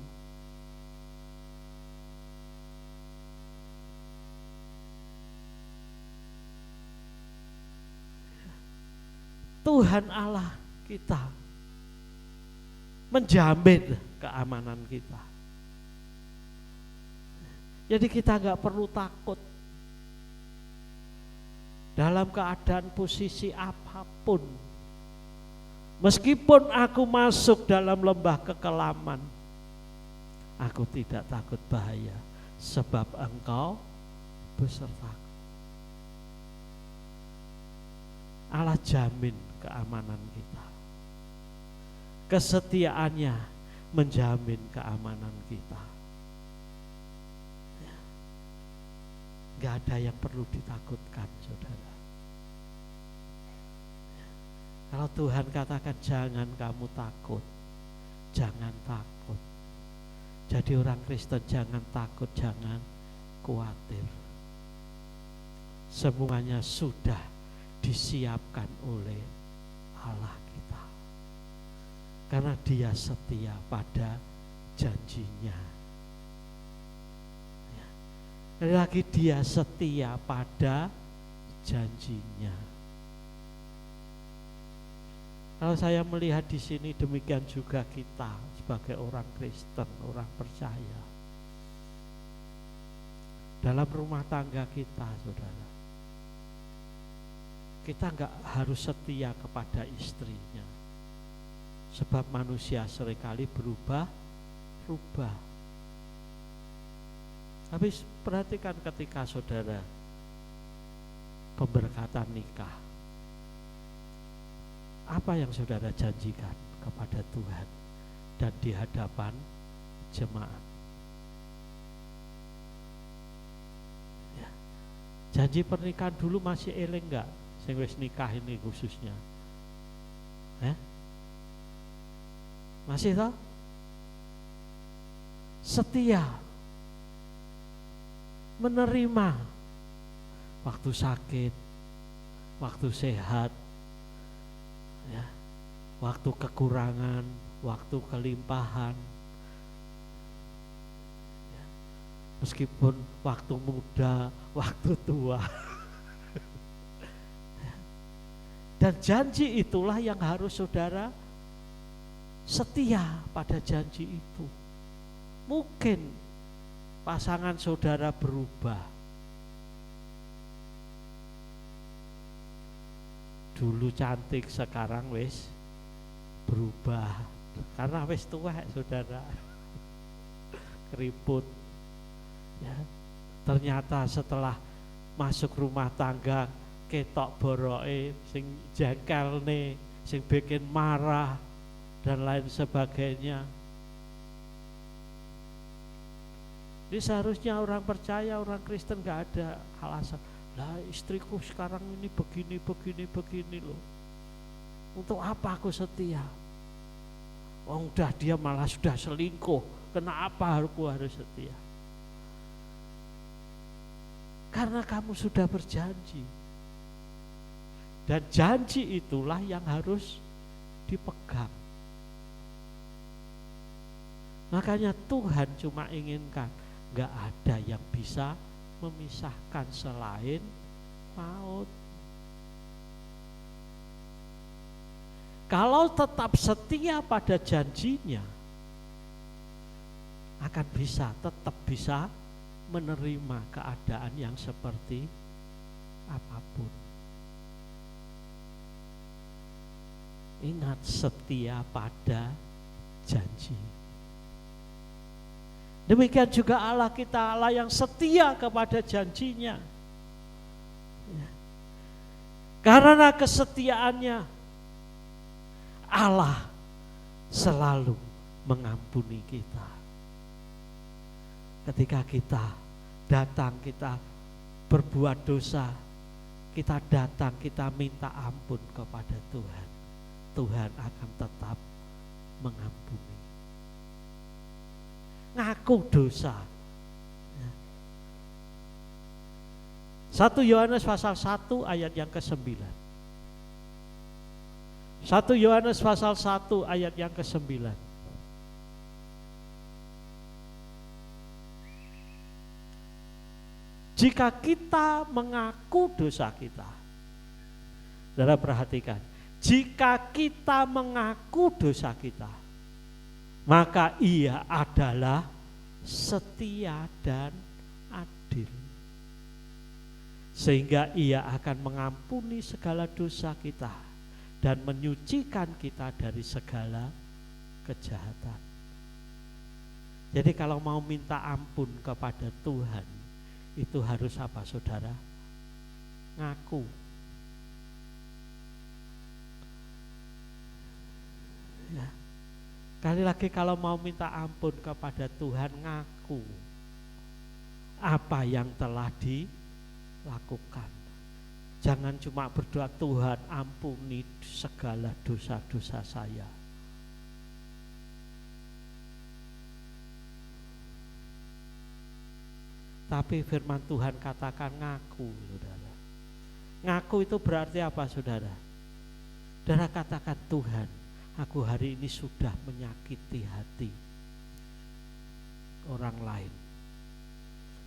Tuhan Allah kita menjamin keamanan kita. Jadi kita gak perlu takut dalam keadaan posisi apapun. Meskipun aku masuk dalam lembah kekelaman, aku tidak takut bahaya, sebab Engkau besertaku. Allah jamin keamanan kita. Kesetiaannya menjamin keamanan kita. Gak ada yang perlu ditakutkan, saudara. Kalau Tuhan katakan jangan kamu takut, jangan takut. Jadi orang Kristen jangan takut, jangan khawatir. Semuanya sudah disiapkan oleh Allah kita. Karena Dia setia pada janjinya. Sekali lagi, Dia setia pada janjinya. Kalau saya melihat di sini, demikian juga kita sebagai orang Kristen, orang percaya. Dalam rumah tangga kita, saudara, kita enggak harus setia kepada istrinya. Sebab manusia seringkali berubah-ubah. Tapi perhatikan ketika saudara pemberkatan nikah, apa yang saudara janjikan kepada Tuhan dan di hadapan jemaat? Ya. Janji pernikahan dulu masih eling enggak? Sing wis nikah ini khususnya. Masih toh? Setia. Menerima waktu sakit, waktu sehat, ya, waktu kekurangan, waktu kelimpahan, ya, meskipun waktu muda, waktu tua. Dan janji itulah yang harus saudara setia pada janji itu. Mungkin pasangan saudara berubah. Dulu cantik, sekarang wis berubah. Karena wis tua, saudara. Keriput. Ya. Ternyata setelah masuk rumah tangga, ketok boroke, sing jengkelne, sing bikin marah dan lain sebagainya. Jadi seharusnya orang percaya, orang Kristen gak ada alasan. Lah istriku sekarang ini begini loh. Untuk apa aku setia? Oh udah dia malah sudah selingkuh. Kenapa aku harus setia? Karena kamu sudah berjanji. Dan janji itulah yang harus dipegang. Makanya Tuhan cuma inginkan, gak ada yang bisa memisahkan selain maut. Kalau tetap setia pada janjinya, akan tetap bisa menerima keadaan yang seperti apapun. Ingat, setia pada janji. Demikian juga Allah kita, Allah yang setia kepada janjinya. Karena kesetiaannya, Allah selalu mengampuni kita. Ketika kita datang, kita berbuat dosa, kita datang, kita minta ampun kepada Tuhan, Tuhan akan tetap mengampuni. Ngaku dosa. 1 Yohanes pasal 1 ayat yang ke-9. 1 Yohanes pasal 1 ayat yang ke-9. Jika kita mengaku dosa kita, saudara perhatikan, jika kita mengaku dosa kita, maka Ia adalah setia dan adil, sehingga Ia akan mengampuni segala dosa kita dan menyucikan kita dari segala kejahatan. Jadi kalau mau minta ampun kepada Tuhan, itu harus apa, saudara? Ngaku. Ya. Kali lagi kalau mau minta ampun kepada Tuhan, ngaku apa yang telah dilakukan. Jangan cuma berdoa, Tuhan ampuni segala dosa-dosa saya. Tapi firman Tuhan katakan ngaku, saudara. Ngaku itu berarti apa, saudara? Saudara katakan, Tuhan, aku hari ini sudah menyakiti hati orang lain.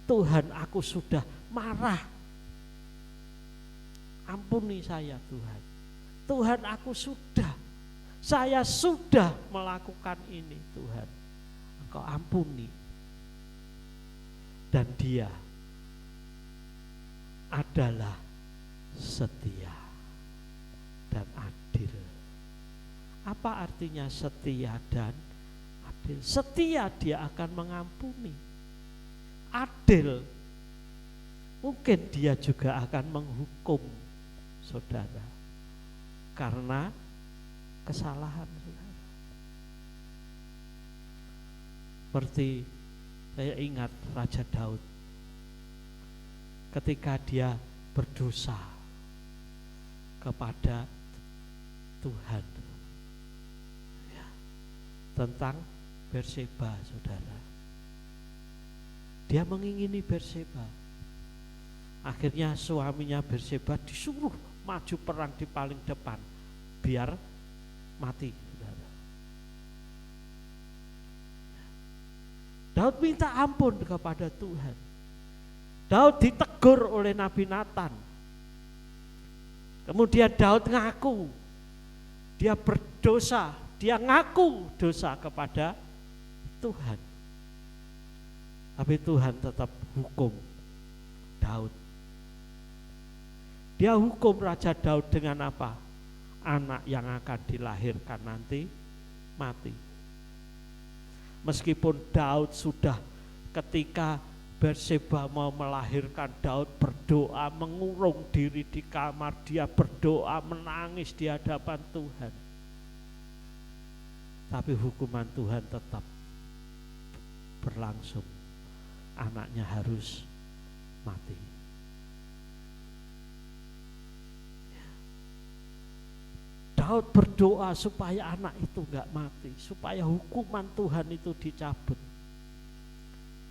Tuhan, aku sudah marah. Ampuni saya, Tuhan. Tuhan, saya sudah melakukan ini, Tuhan. Engkau ampuni. Dan Dia adalah setia dan adil. Apa artinya setia dan adil? Setia, Dia akan mengampuni. Adil, mungkin Dia juga akan menghukum saudara karena kesalahan saudara. Seperti saya ingat Raja Daud ketika dia berdosa kepada Tuhan, ya, tentang Berseba, saudara. Dia mengingini Berseba. Akhirnya suaminya Berseba disuruh maju perang di paling depan biar mati, saudara. Daud minta ampun kepada Tuhan. Daud ditegur oleh Nabi Nathan. Kemudian Daud ngaku dia berdosa, dia ngaku dosa kepada Tuhan. Tapi Tuhan tetap hukum Daud. Dia hukum Raja Daud dengan apa? Anak yang akan dilahirkan nanti mati. Meskipun Daud sudah, ketika Berseba mau melahirkan, Daud berdoa, mengurung diri di kamar, dia berdoa, menangis di hadapan Tuhan. Tapi hukuman Tuhan tetap berlangsung. Anaknya harus mati. Daud berdoa supaya anak itu enggak mati, supaya hukuman Tuhan itu dicabut.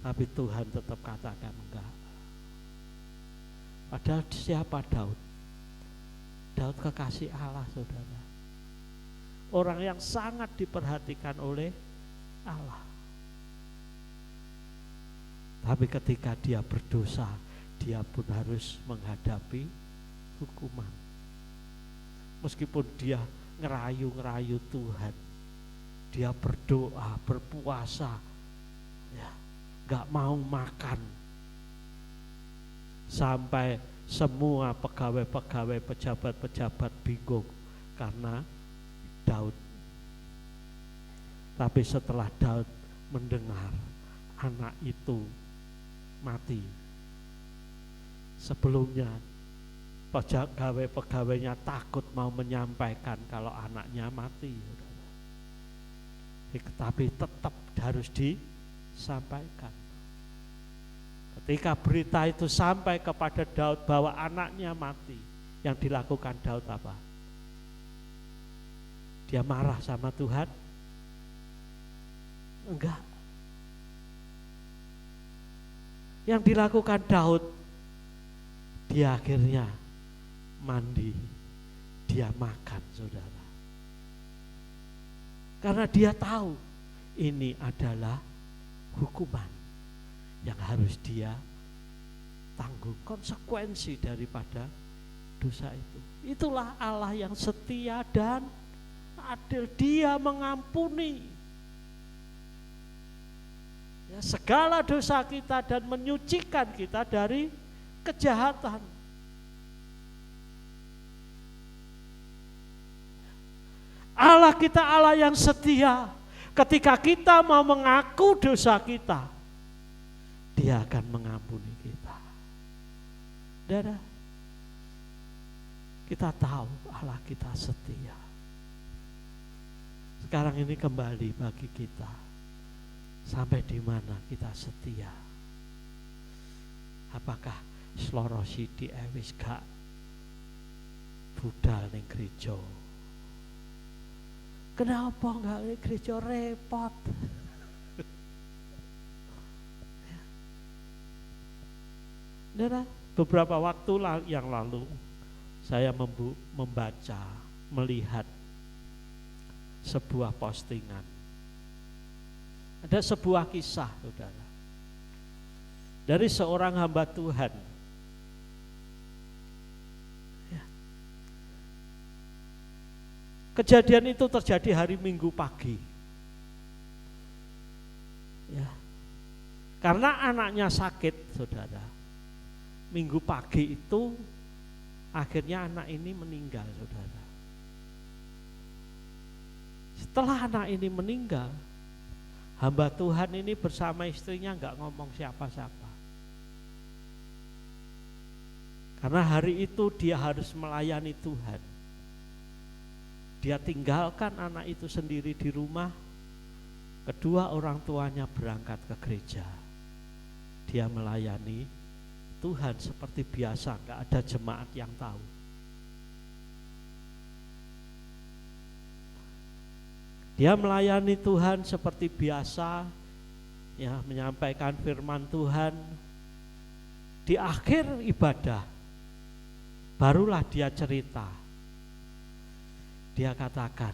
Tapi Tuhan tetap katakan enggak. Padahal siapa Daud? Daud kekasih Allah, saudara. Orang yang sangat diperhatikan oleh Allah. Tapi ketika dia berdosa, dia pun harus menghadapi hukuman. Meskipun dia ngerayu-ngerayu Tuhan, dia berdoa, berpuasa, ya, gak mau makan, sampai semua pegawai-pegawai, pejabat-pejabat bingung karena Daud. Tapi setelah Daud mendengar anak itu mati, sebelumnya pegawainya takut mau menyampaikan kalau anaknya mati. Tapi tetap harus disampaikan. Ketika berita itu sampai kepada Daud bahwa anaknya mati, yang dilakukan Daud apa? Dia marah sama Tuhan? Enggak. Yang dilakukan Daud, dia akhirnya mandi, dia makan, saudara. Karena dia tahu ini adalah hukuman yang harus dia tanggung, konsekuensi daripada dosa itu. Itulah Allah yang setia dan adil, dia mengampuni ya, segala dosa kita dan menyucikan kita dari kejahatan. Allah kita Allah yang setia. Ketika kita mau mengaku dosa kita, Dia akan mengampuni kita. Saudara, kita tahu Allah kita setia. Sekarang ini kembali bagi kita, sampai di mana kita setia? Apakah seloro sithik wis gak budal ning gereja? Kenapa enggak gereja repot? Saudara, beberapa waktu yang lalu saya membaca, melihat sebuah postingan. Ada sebuah kisah, saudara, dari seorang hamba Tuhan. Kejadian itu terjadi hari Minggu pagi. Ya. Karena anaknya sakit, saudara. Minggu pagi itu akhirnya anak ini meninggal, saudara. Setelah anak ini meninggal, hamba Tuhan ini bersama istrinya enggak ngomong siapa-siapa. Karena hari itu dia harus melayani Tuhan. Dia tinggalkan anak itu sendiri di rumah. Kedua orang tuanya berangkat ke gereja. Dia melayani Tuhan seperti biasa, gak ada jemaat yang tahu. Dia melayani Tuhan seperti biasa, ya, menyampaikan firman Tuhan. Di akhir ibadah, barulah dia cerita. Dia katakan,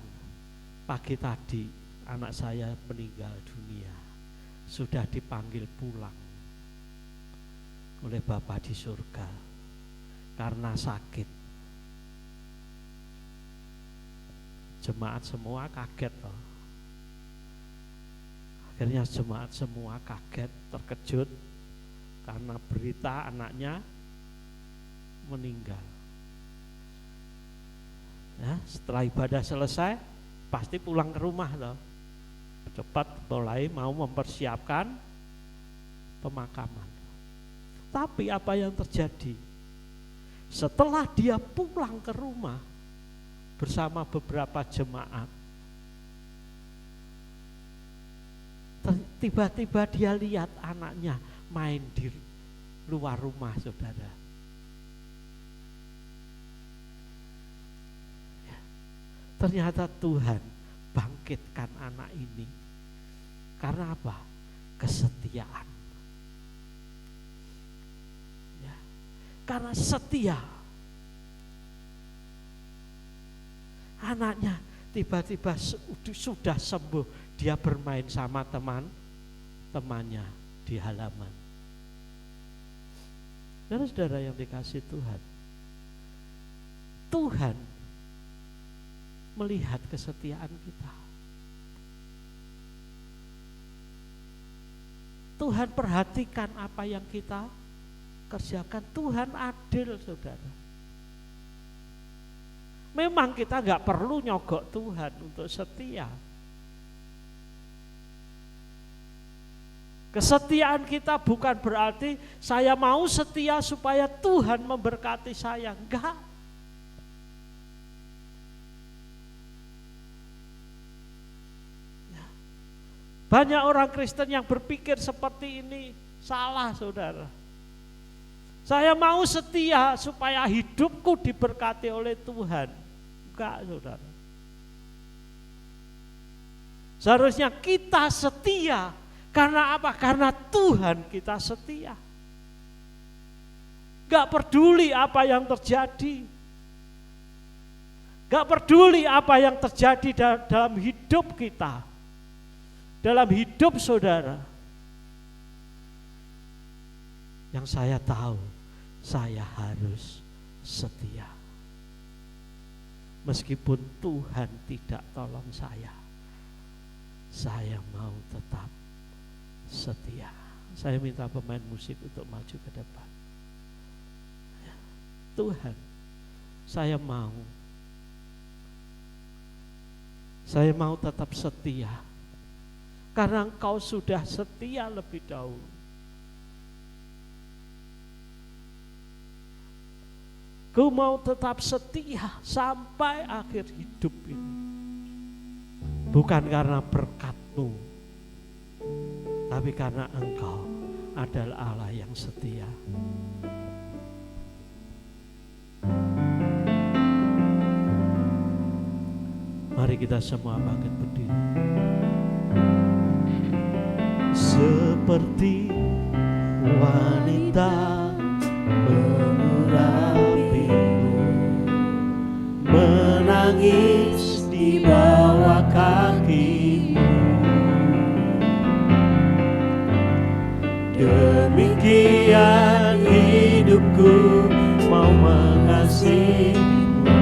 pagi tadi anak saya meninggal dunia, sudah dipanggil pulang oleh Bapa di surga karena sakit. Jemaat semua kaget loh. Akhirnya jemaat semua kaget, terkejut karena berita anaknya meninggal. Ya, setelah ibadah selesai, pasti pulang ke rumah loh. Cepat mulai mau mempersiapkan pemakaman. Tapi apa yang terjadi? Setelah dia pulang ke rumah bersama beberapa jemaat, tiba-tiba dia lihat anaknya main di luar rumah, saudara. Ternyata Tuhan bangkitkan anak ini. Karena apa? Kesetiaan. Ya. Karena setia. Anaknya tiba-tiba sudah sembuh. Dia bermain sama temannya di halaman. Saudara-saudara yang dikasihi Tuhan, Tuhan melihat kesetiaan kita. Tuhan perhatikan apa yang kita kerjakan. Tuhan adil, saudara. Memang kita nggak perlu nyogok Tuhan untuk setia. Kesetiaan kita bukan berarti saya mau setia supaya Tuhan memberkati saya. Enggak. Banyak orang Kristen yang berpikir seperti ini, salah saudara. Saya mau setia supaya hidupku diberkati oleh Tuhan. Enggak saudara. Seharusnya kita setia. Karena apa? Karena Tuhan kita setia. Enggak peduli apa yang terjadi. Enggak peduli apa yang terjadi dalam hidup kita. Dalam hidup saudara. Yang saya tahu, saya harus setia. Meskipun Tuhan tidak tolong saya mau tetap setia. Saya minta pemain musik untuk maju ke depan. Tuhan, saya mau tetap setia. Karena Engkau sudah setia lebih dahulu. Ku mau tetap setia sampai akhir hidup ini. Bukan karena berkat-Mu, tapi karena Engkau adalah Allah yang setia. Mari kita semua bangkit berdiri. Seperti wanita mengurapimu, menangis di bawah kakimu. Demikian hidupku mau mengasihimu.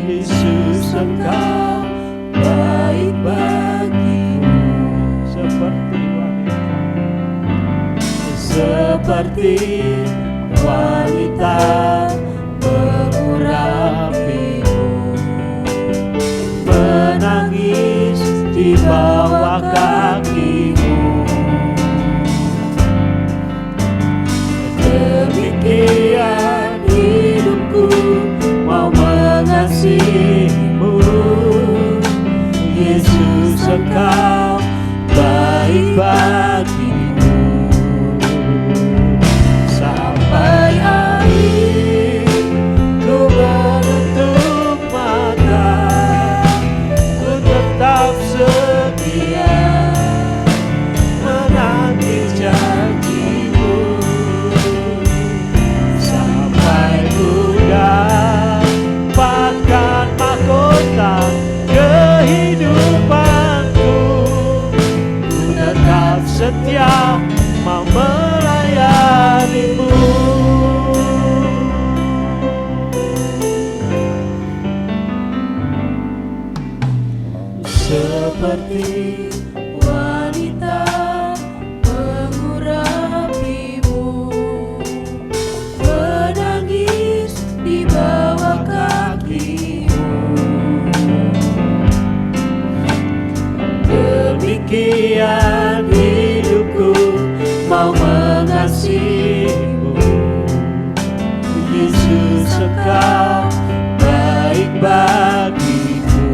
Yesus, Engkau baik bagiku. Seperti wanita mengurapimu, menangis di bawah kakimu. Demikian hidupku mau mengasihimu. Yesus, Engkau baik bagiku. Sampai akhir ku menutup mata, ku tetap setia menanti janji-Mu. Sampai ku dapatkan mahkota kehidupanku, ku tetap setia mau melayani-Mu. Seperti wanita mengurapimu, menangis di bawah kakimu. Demikian hidupku mau mengasihimu. Yesus, Engkau baik bagiku.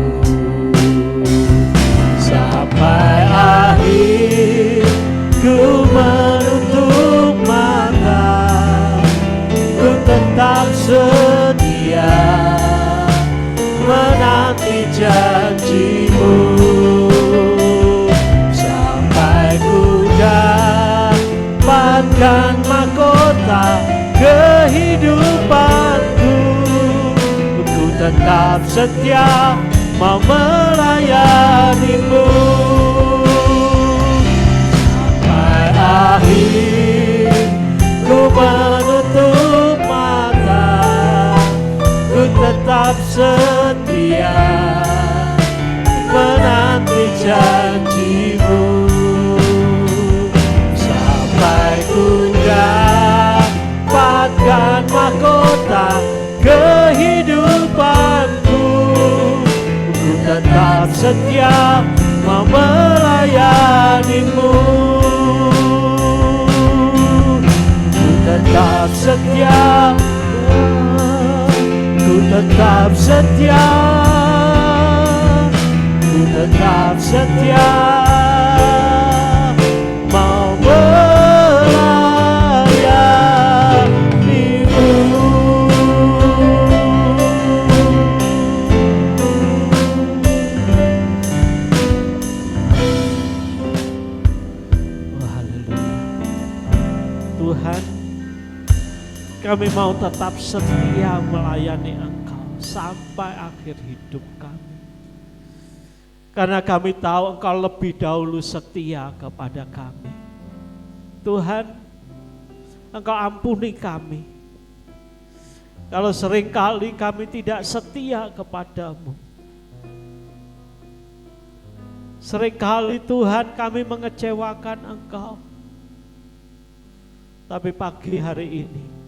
Sampai akhir ku menutup mata, ku tetap setia menanti janji-Mu. Sampai ku dapatkan mahkota kehidupanku, ku tetap setia mau melayani-Mu. Sampai akhir ku menutup mata, ku tetap setia menanti janji-Mu. Sampai ku dapatkan mahkota kehidupan, tetap setia, ku tetap setia, mau melayanimu. Oh, haleluya. Tuhan, kami mau tetap setia melayani Engkau sampai akhir hidup kami. Karena kami tahu Engkau lebih dahulu setia kepada kami. Tuhan, Engkau ampuni kami. Kalau seringkali kami tidak setia kepadamu. Seringkali Tuhan kami mengecewakan Engkau. Tapi pagi hari ini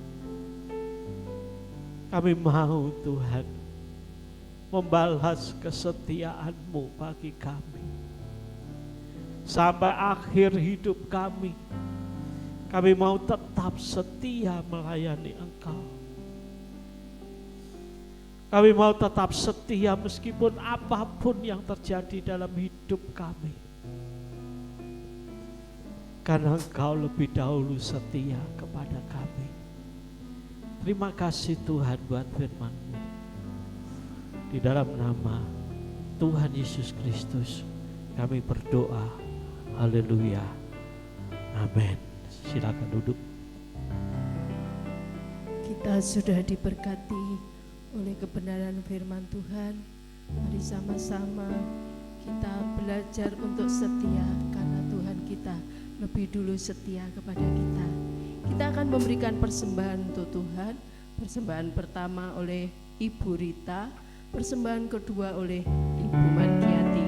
kami mau Tuhan membalas kesetiaan-Mu bagi kami. Sampai akhir hidup kami mau tetap setia melayani Engkau. Kami mau tetap setia meskipun apapun yang terjadi dalam hidup kami. Karena Engkau lebih dahulu setia kepada kami. Terima kasih Tuhan buat firman-Mu. Di dalam nama Tuhan Yesus Kristus kami berdoa. Haleluya. Amin. Silakan duduk. Kita sudah diberkati oleh kebenaran firman Tuhan. Mari sama-sama kita belajar untuk setia, karena Tuhan kita lebih dulu setia kepada kita. Kita akan memberikan persembahan untuk Tuhan. Persembahan pertama oleh Ibu Rita, persembahan kedua oleh Ibu Margiati.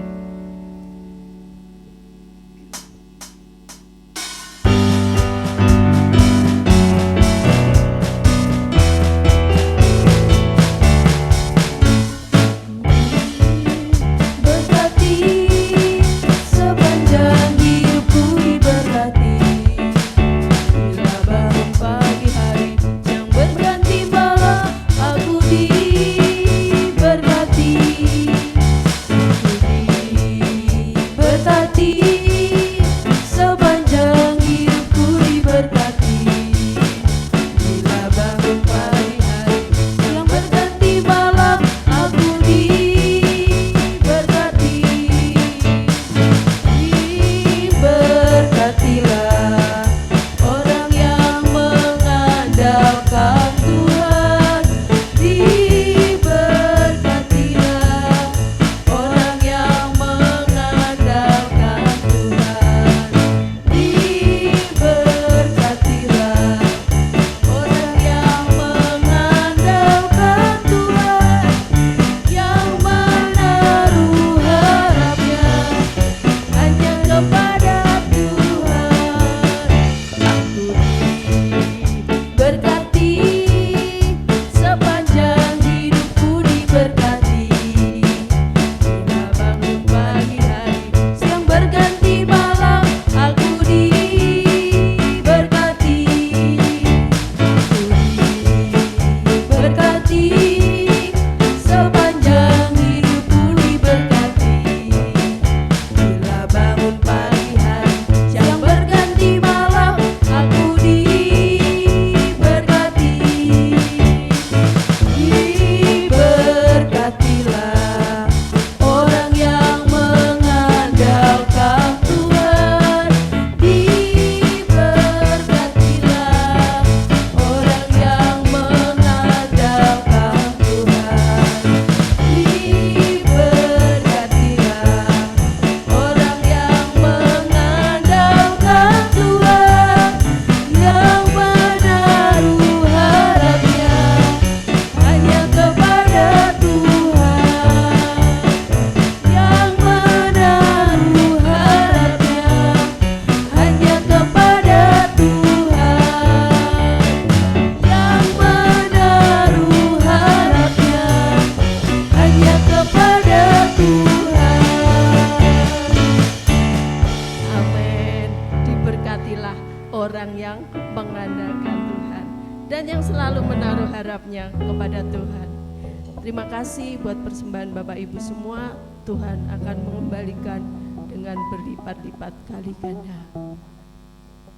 Terima kasih buat persembahan Bapak Ibu semua. Tuhan akan mengembalikan dengan berlipat-lipat kali ganda.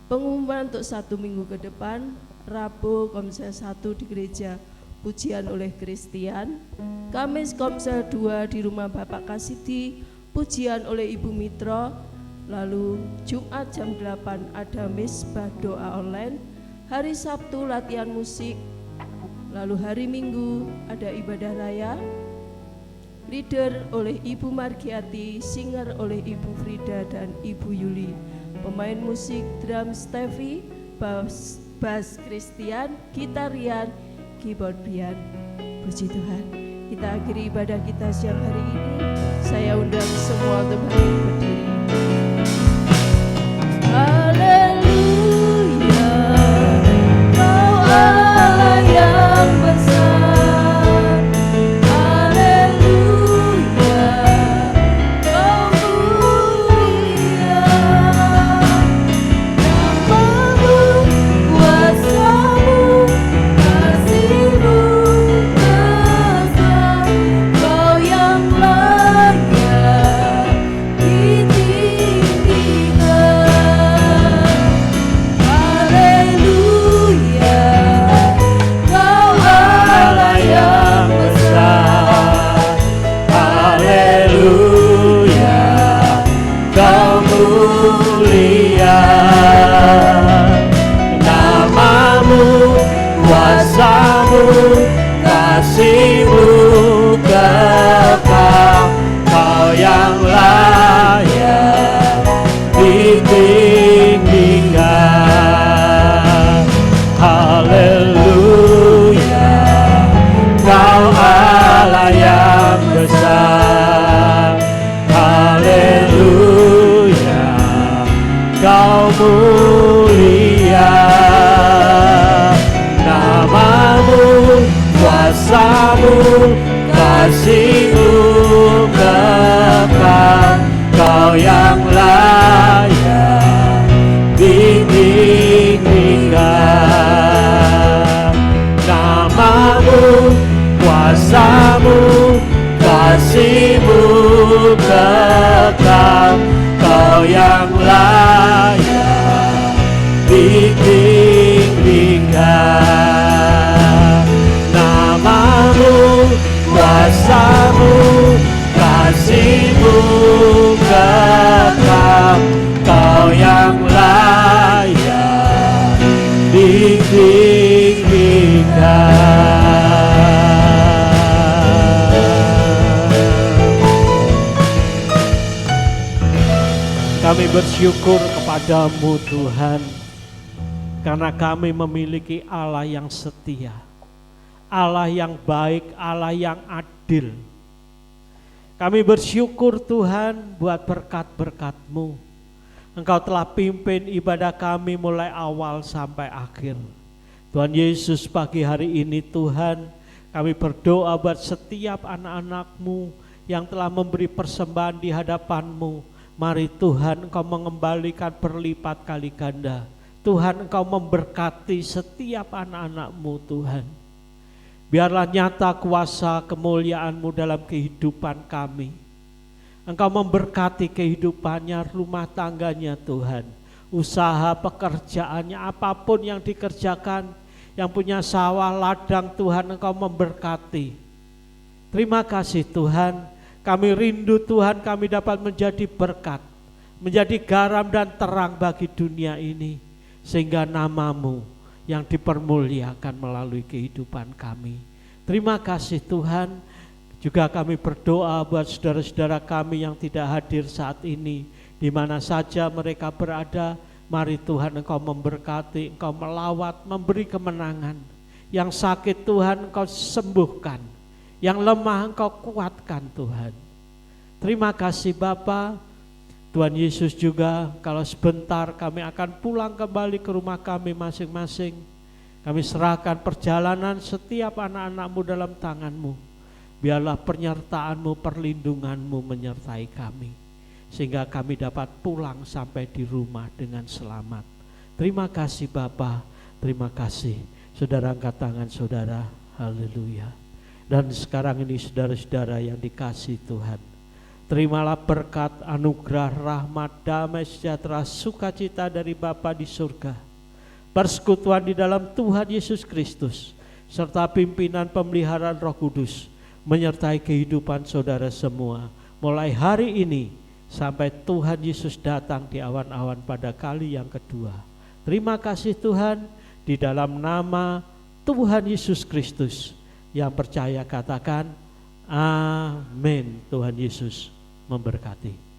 Pengumuman untuk 1 minggu ke depan, Rabu Komsel 1 di gereja pujian oleh Kristian, Kamis Komsel 2 di rumah Bapak Kasidi pujian oleh Ibu Mitro, lalu Jumat jam 8 ada misbah doa online, hari Sabtu latihan musik, lalu hari Minggu ada ibadah raya, leader oleh Ibu Margiati, singer oleh Ibu Frida dan Ibu Yuli, pemain musik drum Steffi, bass Christian, gitar Rian, keyboard Brian. Puji Tuhan. Kita akhiri ibadah kita siang hari ini. Saya undang semua untuk bangkit berdiri. Haleluya, Kau Allah yang besar. Haleluya, Kau mulia. Namamu, kuasamu, kasih-Mu besar. Kau yang layak ditinggikan. Haleluya, Kau Allah yang besar. Haleluya, Kau mulia. Namamu, kuasamu, kasih-Mu kekal. Kau yang layak ditinggikan. Haleluya, Kau Allah yang besar. Haleluya, Kau mulia. Namamu, kuasamu, kasih-Mu kekal. Kau yang layak ditinggikan. Namamu, kuasamu, kasih-Mu kekal. Kau yang layak ditinggikan. Namamu, kuasamu, kasih-Mu kekal. Kau yang layak ditinggikan. Kami bersyukur kepadamu Tuhan, karena kami memiliki Allah yang setia, Allah yang baik, Allah yang adil. Kami bersyukur Tuhan buat berkat-berkat-Mu. Engkau telah pimpin ibadah kami mulai awal sampai akhir. Tuhan Yesus, pagi hari ini Tuhan, kami berdoa buat setiap anak-anak-Mu yang telah memberi persembahan di hadapan-Mu. Mari Tuhan, Engkau mengembalikan berlipat kali ganda. Tuhan, Engkau memberkati setiap anak-anak-Mu Tuhan. Biarlah nyata kuasa kemuliaan-Mu dalam kehidupan kami. Engkau memberkati kehidupannya, rumah tangganya Tuhan. Usaha pekerjaannya, apapun yang dikerjakan, yang punya sawah, ladang Tuhan, Engkau memberkati. Terima kasih Tuhan. Kami rindu Tuhan, kami dapat menjadi berkat, menjadi garam dan terang bagi dunia ini, sehingga nama-Mu yang dipermuliakan melalui kehidupan kami. Terima kasih Tuhan. Juga kami berdoa buat saudara-saudara kami yang tidak hadir saat ini, di mana saja mereka berada. Mari Tuhan, Engkau memberkati, Engkau melawat, memberi kemenangan. Yang sakit Tuhan Engkau sembuhkan, yang lemah Engkau kuatkan Tuhan. Terima kasih Bapa. Tuhan Yesus juga, kalau sebentar kami akan pulang kembali ke rumah kami masing-masing. Kami serahkan perjalanan setiap anak-anak-Mu dalam tangan-Mu. Biarlah penyertaan-Mu, perlindungan-Mu menyertai kami, sehingga kami dapat pulang sampai di rumah dengan selamat. Terima kasih Bapa, terima kasih. Saudara, angkat tangan saudara. Haleluya. Dan sekarang ini saudara-saudara yang dikasihi Tuhan, terimalah berkat, anugerah, rahmat, damai, sejahtera, sukacita dari Bapa di surga, persekutuan di dalam Tuhan Yesus Kristus, serta pimpinan pemeliharaan Roh Kudus menyertai kehidupan saudara semua, mulai hari ini sampai Tuhan Yesus datang di awan-awan pada kali yang kedua. Terima kasih Tuhan, di dalam nama Tuhan Yesus Kristus. Yang percaya katakan amin. Tuhan Yesus memberkati.